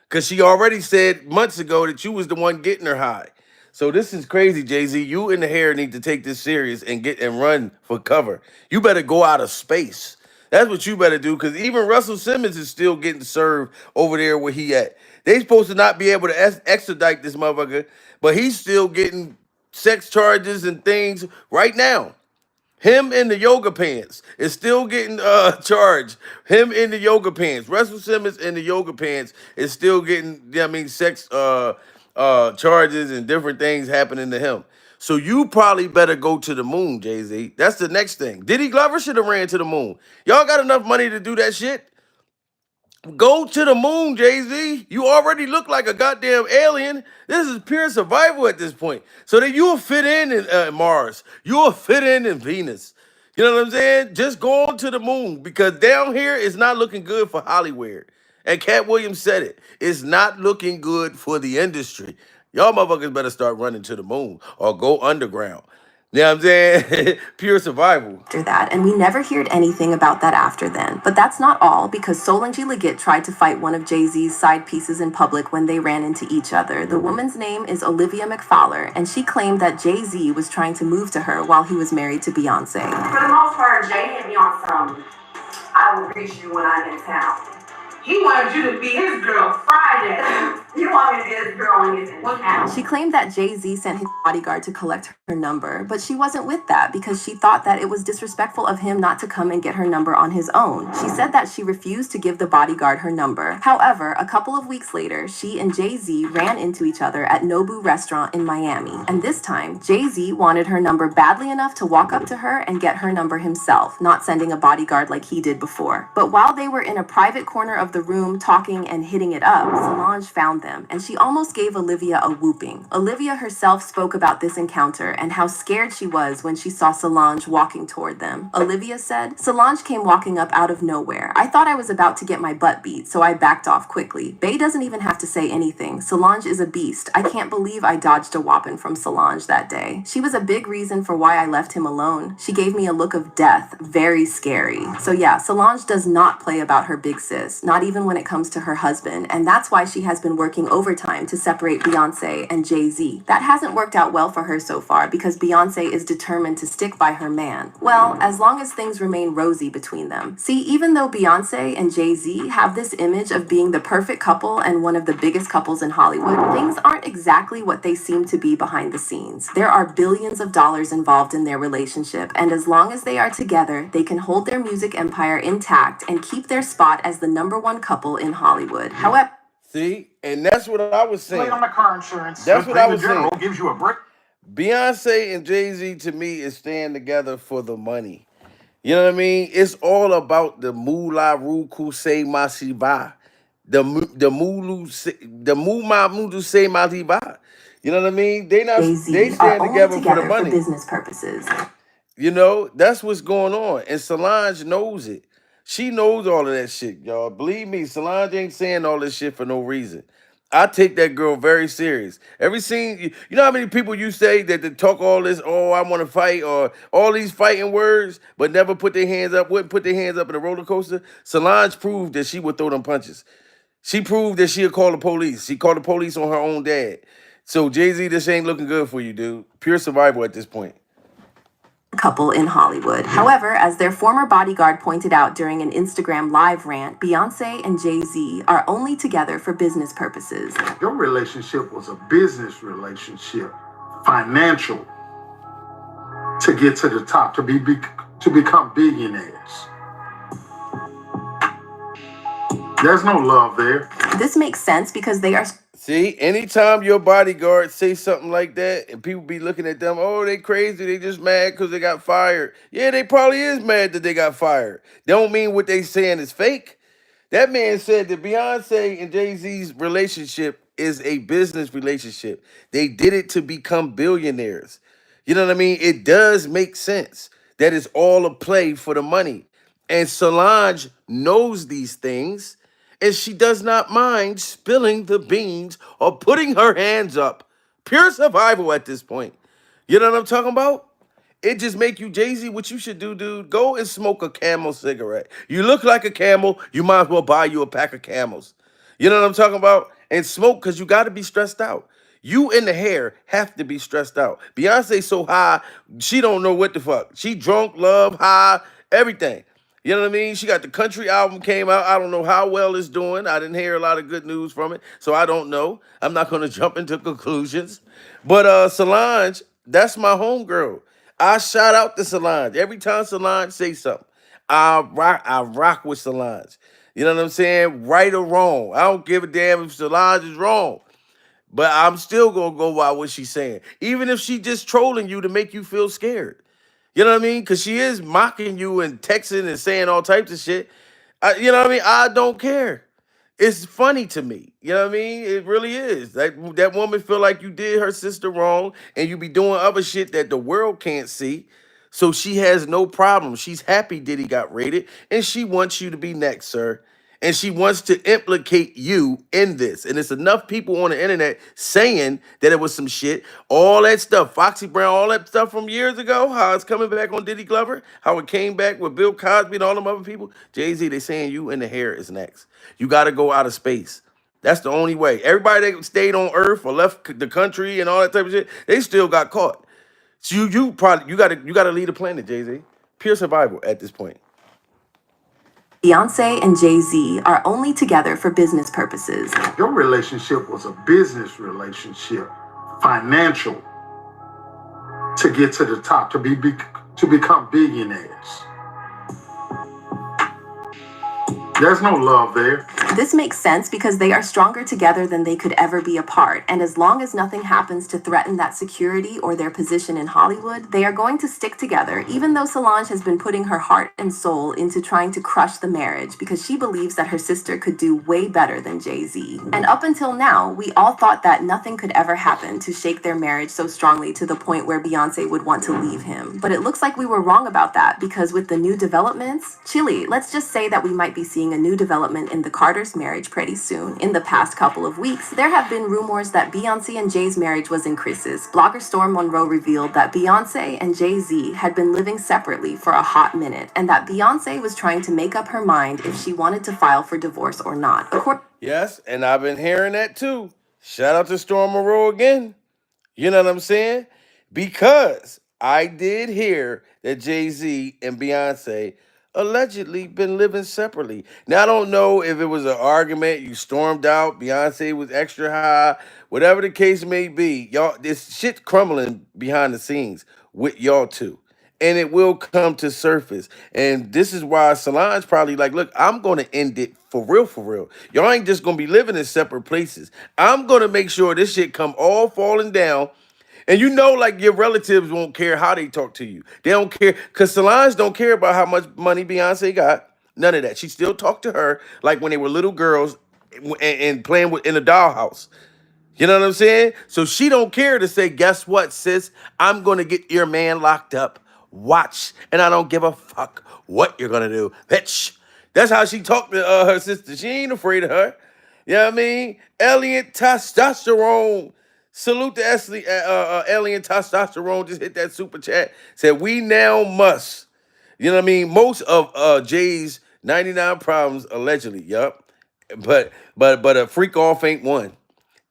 Because she already said months ago that you was the one getting her high. So this is crazy, Jay-Z. You and the hair need to take this serious and get and run for cover. You better go out of space. That's what you better do, because even Russell Simmons is still getting served over there where he at. They supposed to not be able to extradite this motherfucker, but he's still getting sex charges and things right now. Him in the yoga pants is still getting charged. Him in the yoga pants. Russell Simmons in the yoga pants is still getting, sex charges and different things happening to him. So you probably better go to the moon, Jay-Z. That's the next thing. Diddy Glover should have ran to the moon. Y'all got enough money to do that shit? Go to the moon, Jay-Z. You already look like a goddamn alien. This is pure survival at this point. So that you'll fit in Mars. You'll fit in Venus. You know what I'm saying? Just go on to the moon, because down here it's not looking good for Hollywood. And Cat Williams said it. It's not looking good for the industry. Y'all motherfuckers better start running to the moon or go underground. You know what I'm saying? Pure survival. After that, and we never heard anything about that after then. But that's not all, because Solange Leggett tried to fight one of Jay-Z's side pieces in public when they ran into each other. The woman's name is Olivia McFowler, and she claimed that Jay-Z was trying to move to her while he was married to Beyonce. For the most part, Jay hit me on some, I will reach you when I'm in town. He wanted you to be his girl Friday. You want me to be his girl when he's in town. She claimed that Jay-Z sent his bodyguard to collect her number, but she wasn't with that because she thought that it was disrespectful of him not to come and get her number on his own. She said that she refused to give the bodyguard her number. However, a couple of weeks later, she and Jay-Z ran into each other at Nobu Restaurant in Miami. And this time, Jay-Z wanted her number badly enough to walk up to her and get her number himself, not sending a bodyguard like he did before. But while they were in a private corner of the room talking and hitting it up, Solange found around them, and she almost gave Olivia a whooping. Olivia herself spoke about this encounter and how scared she was when she saw Solange walking toward them. Olivia said, "Solange came walking up out of nowhere. I thought I was about to get my butt beat, so I backed off quickly. Bey doesn't even have to say anything. Solange is a beast. I can't believe I dodged a whopping from Solange that day. She was a big reason for why I left him alone. She gave me a look of death. Very scary." So yeah, Solange does not play about her big sis, not even when it comes to her husband, and that's why she has been working overtime to separate Beyoncé and Jay-Z. That hasn't worked out well for her so far because Beyoncé is determined to stick by her man. Well, as long as things remain rosy between them. See, even though Beyoncé and Jay-Z have this image of being the perfect couple and one of the biggest couples in Hollywood, things aren't exactly what they seem to be behind the scenes. There are billions of dollars involved in their relationship, and as long as they are together, they can hold their music empire intact and keep their spot as the #1 couple in Hollywood. However, See, and that's what I was saying. Late on the car insurance. That's what I was saying. Gives you a break. Beyonce and Jay-Z to me is staying together for the money. You know what I mean? It's all about the moolah ruku se masiba. The muma mudu se masiba. You know what I mean? They Jay-Z are stand only together for together the for money. business purposes. You know, that's what's going on. And Solange knows it. She knows all of that shit, y'all. Believe me, Solange ain't saying all this shit for no reason. I take that girl very serious. Every scene, you know how many people you say that talk all this, oh, I want to fight, or all these fighting words, but never put their hands up, wouldn't put their hands up in a roller coaster? Solange proved that she would throw them punches. She proved that she'll call the police. She called the police on her own dad. So, Jay-Z, this ain't looking good for you, dude. Pure survival at this point. Couple in Hollywood. However, as their former bodyguard pointed out during an Instagram live rant, Beyoncé and Jay-Z are only together for business purposes. Your relationship was a business relationship, financial, to get to the top, to become billionaires. There's no love there. This makes sense because they are... See, anytime your bodyguard say something like that and people be looking at them, oh, they crazy, they just mad because they got fired. Yeah, they probably is mad that they got fired. Don't mean what they saying is fake. That man said that Beyonce and Jay-Z's relationship is a business relationship. They did it to become billionaires. You know what I mean? It does make sense that it's all a play for the money. And Solange knows these things, and she does not mind spilling the beans or putting her hands up. Pure survival at this point. You know what I'm talking about? It just make you Jay-Z. What you should do, dude, go and smoke a Camel cigarette. You look like a camel, you might as well buy you a pack of Camels. You know what I'm talking about? And smoke, because you got to be stressed out. You and the hair have to be stressed out. Beyonce so high, she don't know what the fuck. She drunk, love, high, everything. You know what I mean? She got the country album came out. I don't know how well it's doing. I didn't hear a lot of good news from it, so I don't know. I'm not going to jump into conclusions. But Solange, that's my homegirl. I shout out to Solange. Every time Solange say something, I rock with Solange. You know what I'm saying? Right or wrong. I don't give a damn if Solange is wrong. But I'm still going to go by what she's saying. Even if she just trolling you to make you feel scared. You know what I mean? Because she is mocking you and texting and saying all types of shit. You know what I mean? I don't care. It's funny to me. You know what I mean? It really is. That woman feel like you did her sister wrong and you be doing other shit that the world can't see. So she has no problem. She's happy Diddy got raided and she wants you to be next, sir. And she wants to implicate you in this. And it's enough people on the internet saying that it was some shit. All that stuff, Foxy Brown, all that stuff from years ago, how it's coming back on Diddy Glover, how it came back with Bill Cosby and all them other people. Jay-Z, they saying you and the hair is next. You got to go out of space. That's the only way. Everybody that stayed on Earth or left the country and all that type of shit, they still got caught. So you gotta leave the planet, Jay-Z. Pure survival at this point. Beyoncé and Jay-Z are only together for business purposes. Your relationship was a business relationship, financial, to get to the top, to become billionaires. There's no love there. This makes sense because they are stronger together than they could ever be apart. And as long as nothing happens to threaten that security or their position in Hollywood, they are going to stick together, even though Solange has been putting her heart and soul into trying to crush the marriage because she believes that her sister could do way better than Jay-Z. And up until now, we all thought that nothing could ever happen to shake their marriage so strongly to the point where Beyoncé would want to leave him. But it looks like we were wrong about that because with the new developments, Chili, let's just say that we might be seeing a new development in the Carters' marriage pretty soon. In the past couple of weeks, there have been rumors that Beyoncé and Jay's marriage was in crisis. Blogger Storm Monroe revealed that Beyoncé and Jay-Z had been living separately for a hot minute, and that Beyoncé was trying to make up her mind if she wanted to file for divorce or not. Yes, and I've been hearing that too. Shout out to Storm Monroe again. You know what I'm saying? Because I did hear that Jay-Z and Beyonce allegedly been living separately. Now, I don't know if it was an argument, you stormed out, Beyonce was extra high, whatever the case may be. Y'all, this shit crumbling behind the scenes with y'all two. And it will come to surface. And this is why Solange probably like, look, I'm going to end it for real, for real. Y'all ain't just going to be living in separate places. I'm going to make sure this shit come all falling down. And you know, like, your relatives won't care how they talk to you. They don't care. Because Solange don't care about how much money Beyonce got. None of that. She still talked to her like when they were little girls and playing in a dollhouse. You know what I'm saying? So she don't care to say, guess what, sis? I'm going to get your man locked up. Watch. And I don't give a fuck what you're going to do. Bitch. That's how she talked to her sister. She ain't afraid of her. You know what I mean? Alien Testosterone. Salute to Alien Testosterone. Just hit that super chat. Said, we now must. You know what I mean? Most of Jay's 99 problems, allegedly. Yup. But a freak off ain't one.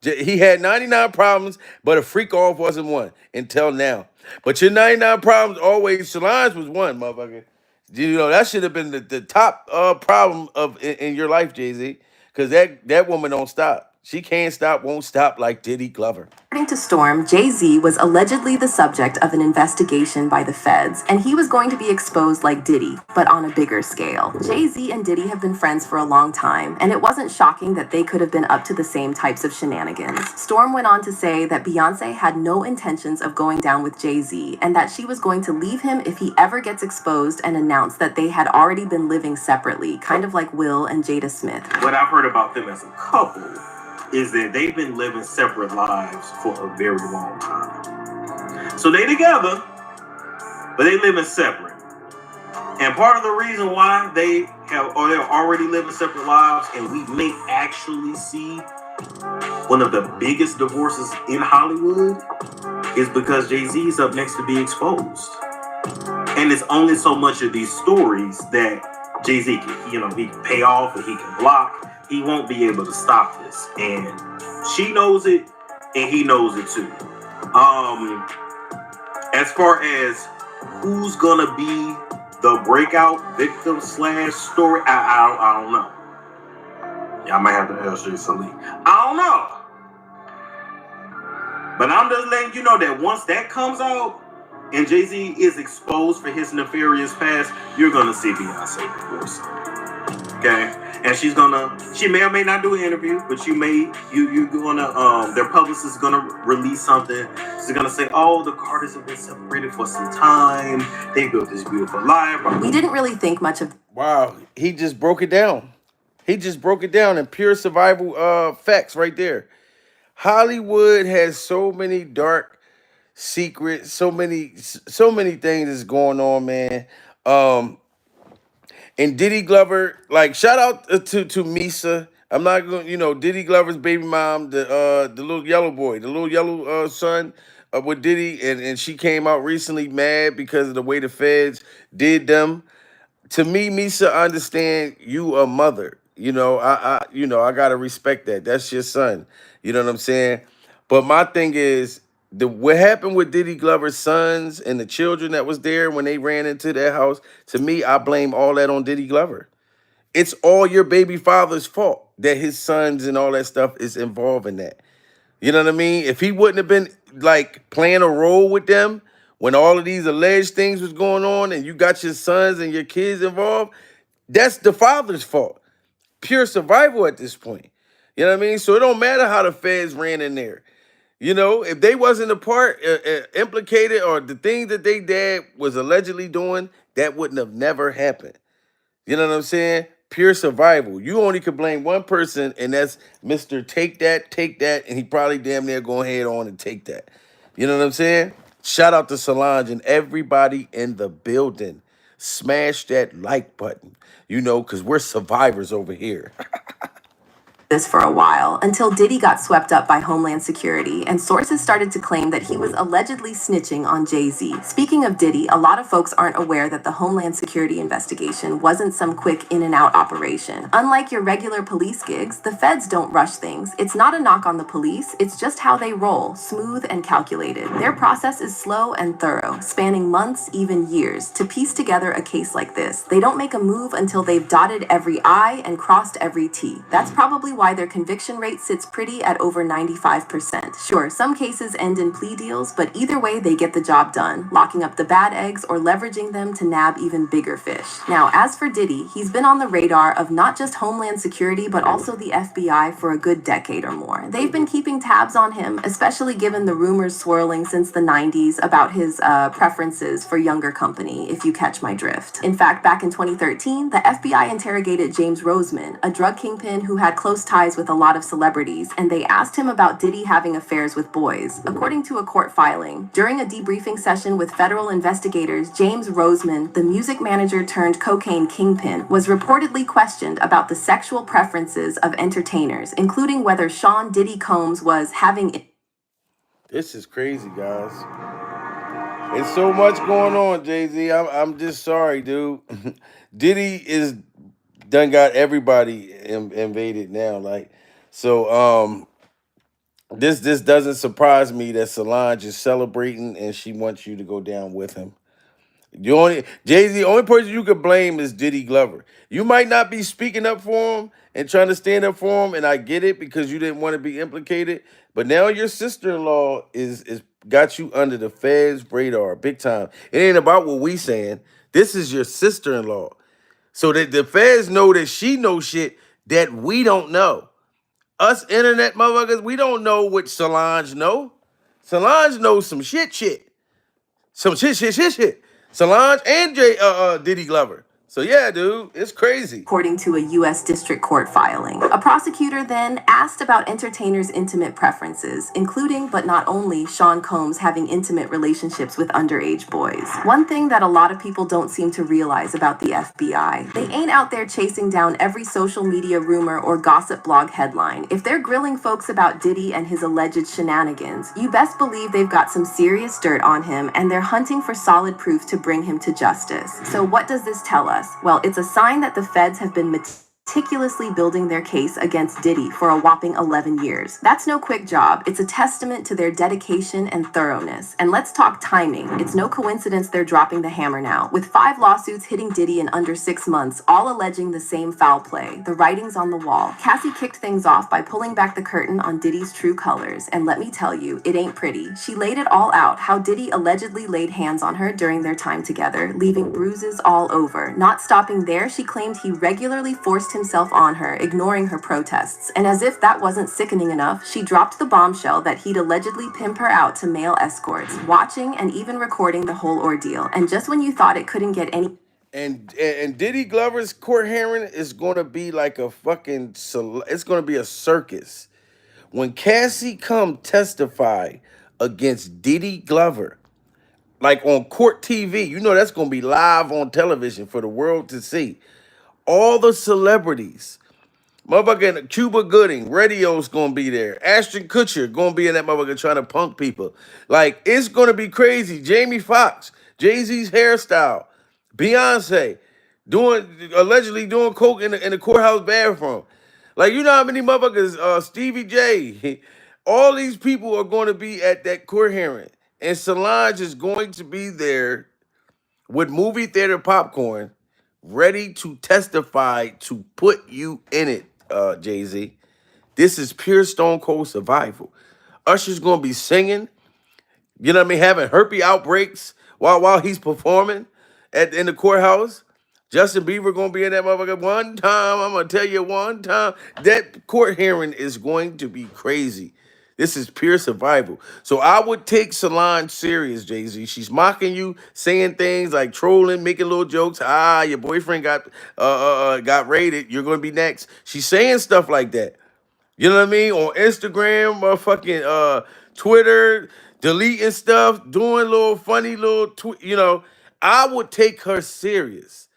He had 99 problems, but a freak off wasn't one until now. But your 99 problems always, Solange was one, motherfucker. You know, that should have been the top problem in your life, Jay-Z. Because that woman don't stop. She can't stop, won't stop like Diddy Glover. According to Storm, Jay-Z was allegedly the subject of an investigation by the feds, and he was going to be exposed like Diddy, but on a bigger scale. Jay-Z and Diddy have been friends for a long time, and it wasn't shocking that they could have been up to the same types of shenanigans. Storm went on to say that Beyoncé had no intentions of going down with Jay-Z, and that she was going to leave him if he ever gets exposed, and announced that they had already been living separately, kind of like Will and Jada Smith. What I've heard about them as a couple is that they've been living separate lives for a very long time. So they together, but they living separate. And part of the reason why they're already living separate lives, and we may actually see one of the biggest divorces in Hollywood, is because Jay-Z is up next to be exposed. And it's only so much of these stories that Jay-Z can, he can pay off or he can block. He won't be able to stop this. And she knows it, and he knows it too. As far as who's gonna be the breakout victim / story, I don't know. Yeah, I might have to ask Jay Salee. I don't know. But I'm just letting you know that once that comes out and Jay-Z is exposed for his nefarious past, you're gonna see Beyonce divorce. Okay? And she may or may not do an interview, but you're gonna, their publicist is gonna release something. She's gonna say, oh, the Carters have been separated for some time. They built this beautiful life. We didn't really think much of. Wow, he just broke it down. He just broke it down in pure survival facts right there. Hollywood has so many dark secrets, so many things that's going on, man. And Diddy Glover, like, shout out to Misa. I'm not going, Diddy Glover's baby mom, the little yellow boy, the little yellow son with Diddy, and she came out recently mad because of the way the feds did them. To me, Misa, I understand you a mother. I gotta respect that. That's your son. You know what I'm saying? But my thing is, what happened with Diddy Glover's sons and the children that was there when they ran into their house, to me, I blame all that on Diddy Glover. It's all your baby father's fault that his sons and all that stuff is involved in that. You know what I mean? If he wouldn't have been, like, playing a role with them when all of these alleged things was going on and you got your sons and your kids involved, that's the father's fault. pure survival at this point. You know what I mean? So it don't matter how the feds ran in there. You know, if they wasn't a part implicated or the thing that they dad was allegedly doing, that wouldn't have never happened. You know what I'm saying? Pure survival. You only could blame one person, and that's Mr. Take that, and he probably damn near go ahead on and take that. You know what I'm saying? Shout out to Solange and everybody in the building. Smash that like button, you know, because we're survivors over here. This for a while until Diddy got swept up by Homeland Security and sources started to claim that he was allegedly snitching on Jay-Z. Speaking of Diddy, a lot of folks aren't aware that the Homeland Security investigation wasn't some quick in and out operation. Unlike your regular police gigs, the feds don't rush things. It's not a knock on the police, it's just how they roll, smooth and calculated. Their process is slow and thorough, spanning months, even years, to piece together a case like this. They don't make a move until they've dotted every I and crossed every T. That's probably why their conviction rate sits pretty at over 95%. Sure, some cases end in plea deals, but either way they get the job done, locking up the bad eggs or leveraging them to nab even bigger fish. Now, as for Diddy, he's been on the radar of not just Homeland Security, but also the FBI for a good decade or more. They've been keeping tabs on him, especially given the rumors swirling since the 90s about his preferences for younger company, if you catch my drift. In fact, back in 2013, the FBI interrogated James Roseman, a drug kingpin who had close ties with a lot of celebrities, and they asked him about Diddy having affairs with boys. According to a court filing, during a debriefing session with federal investigators, James Roseman, the music manager turned cocaine kingpin, was reportedly questioned about the sexual preferences of entertainers, including whether Sean Diddy Combs was having... This is crazy, guys. It's so much going on, Jay-Z. I'm just sorry, dude. Diddy is done got everybody invaded now. Like, so this doesn't surprise me that Solange is celebrating and she wants you to go down with him. The only Jay-Z, only person you could blame is Diddy Glover. You might not be speaking up for him and trying to stand up for him, and I get it because you didn't want to be implicated. But now your sister-in-law is got you under the feds' radar big time. It ain't about what we saying. This is your sister-in-law. So that the feds know that she knows shit that we don't know. Us internet motherfuckers, we don't know what Solange know. Solange knows some shit. Some shit. Solange and Diddy Glover. So yeah, dude, it's crazy. According to a U.S. District Court filing. A prosecutor then asked about entertainers' intimate preferences, including but not only Sean Combs having intimate relationships with underage boys. One thing that a lot of people don't seem to realize about the FBI, they ain't out there chasing down every social media rumor or gossip blog headline. If they're grilling folks about Diddy and his alleged shenanigans, you best believe they've got some serious dirt on him and they're hunting for solid proof to bring him to justice. So what does this tell us? Well, it's a sign that the feds have been meticulously building their case against Diddy for a whopping 11 years. That's no quick job. It's a testament to their dedication and thoroughness. And let's talk timing. It's no coincidence they're dropping the hammer now, with 5 lawsuits hitting Diddy in under 6 months, all alleging the same foul play. The writing's on the wall. Cassie kicked things off by pulling back the curtain on Diddy's true colors. And let me tell you, it ain't pretty. She laid it all out, how Diddy allegedly laid hands on her during their time together, leaving bruises all over. Not stopping there, she claimed he regularly forced himself on her, ignoring her protests. And as if that wasn't sickening enough, she dropped the bombshell that he'd allegedly pimp her out to male escorts, watching and even recording the whole ordeal. And just when you thought it couldn't get any... And Diddy Glover's court hearing is going to be like a fucking... It's going to be a circus. When Cassie come testify against Diddy Glover, like on court TV, you know that's going to be live on television for the world to see. All the celebrities, motherfucking Cuba Gooding, Radio's gonna be there. Ashton Kutcher gonna be in that motherfucker trying to punk people. Like, it's gonna be crazy. Jamie Foxx, Jay-Z's hairstyle, Beyonce, allegedly doing coke in the courthouse bathroom. Like, you know how many motherfuckers, Stevie J, all these people are going to be at that court hearing. And Solange is going to be there with movie theater popcorn, ready to testify to put you in it, Jay-Z. This is pure Stone Cold survival. Usher's gonna be singing, you know what I mean, having herpes outbreaks while he's performing in the courthouse. Justin Bieber gonna be in that motherfucker one time. I'm gonna tell you one time. That court hearing is going to be crazy. This is pure survival. So I would take Solange serious, Jay-Z. She's mocking you, saying things like trolling, making little jokes. Ah, your boyfriend got raided. You're gonna be next. She's saying stuff like that. You know what I mean? On Instagram, fucking Twitter, deleting stuff, doing little funny little I would take her serious.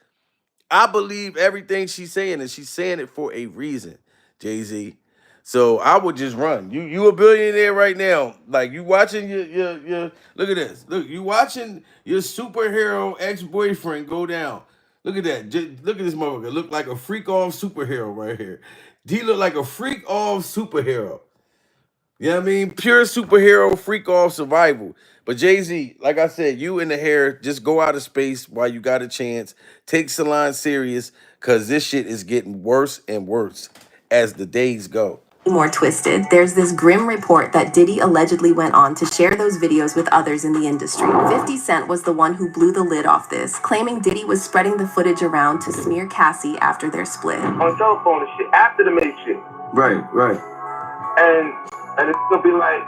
I believe everything she's saying, and she's saying it for a reason, Jay-Z. So I would just run. You a billionaire right now. Like you watching your look at this. Look, you watching your superhero ex-boyfriend go down. Look at that. Look at this motherfucker. Look like a freak off superhero right here. He look like a freak off superhero. You know what I mean? Pure superhero freak off survival. But Jay-Z, like I said, you in the hair, just go out of space while you got a chance. Take Solange serious, because this shit is getting worse and worse as the days go. More twisted, there's this grim report that Diddy allegedly went on to share those videos with others in the industry. 50 Cent was the one who blew the lid off this, claiming Diddy was spreading the footage around to smear Cassie after their split. On telephone and shit, after the made shit. Right. And it's gonna be like,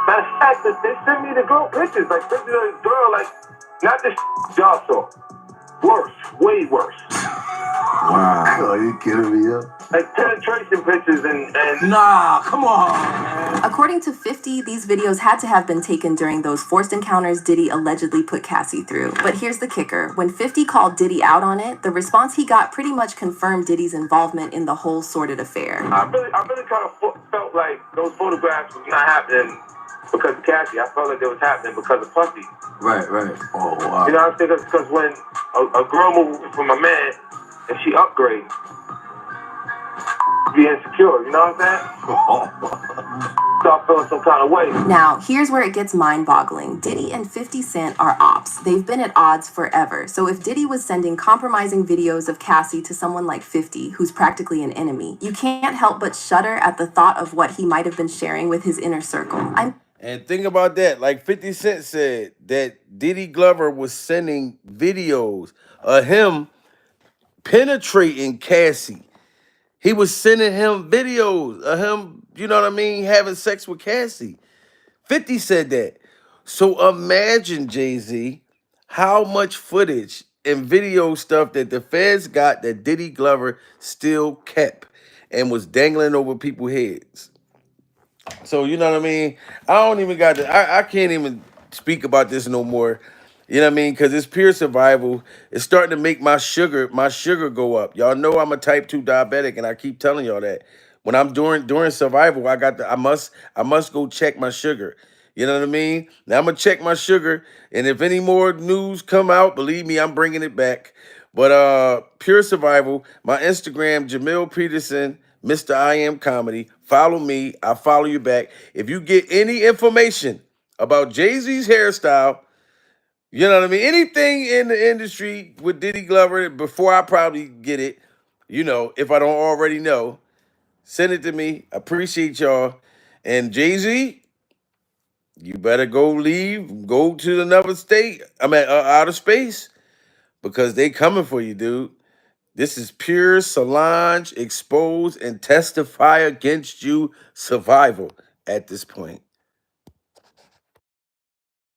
matter of fact, they sent me the girl pictures, like pictures of this girl, like, not this y'all saw. Worse, way worse. Wow. Oh, you kidding me up? Like penetration pictures and Nah, come on, man. According to 50, these videos had to have been taken during those forced encounters Diddy allegedly put Cassie through. But here's the kicker. When 50 called Diddy out on it, the response he got pretty much confirmed Diddy's involvement in the whole sordid affair. I really kind of felt like those photographs was not happening because of Cassie. I felt like they was happening because of Puffy. Right. Oh, wow. You know what I'm saying? Because when a girl moves from a man and she upgrades, be insecure, you know what I'm saying? Start feeling some kind of way. Now, here's where it gets mind-boggling. Diddy and 50 Cent are ops. They've been at odds forever. So if Diddy was sending compromising videos of Cassie to someone like 50, who's practically an enemy, you can't help but shudder at the thought of what he might have been sharing with his inner circle. And think about that. Like 50 Cent said that Diddy Glover was sending videos of him penetrating Cassie. He was sending him videos of him, you know what I mean, having sex with Cassie. 50 said that. So imagine, Jay-Z, how much footage and video stuff that the feds got that Diddy Glover still kept and was dangling over people's heads. So, you know what I mean? I don't even got to, I can't even speak about this no more. You know what I mean? Because it's pure survival. It's starting to make my sugar go up. Y'all know I'm a type 2 diabetic, and I keep telling y'all that. When I'm during survival, I must go check my sugar. You know what I mean? Now I'm gonna check my sugar, and if any more news come out, believe me, I'm bringing it back. But pure survival. My Instagram, Jamil Peterson, Mr. I Am Comedy. Follow me. I follow you back. If you get any information about Jay-Z's hairstyle, you know what I mean? Anything in the industry with Diddy Glover, before I probably get it, if I don't already know, send it to me. I appreciate y'all. And Jay-Z, you better go to another state. Outer space, because they coming for you, dude. This is pure Solange, expose and testify against you survival at this point.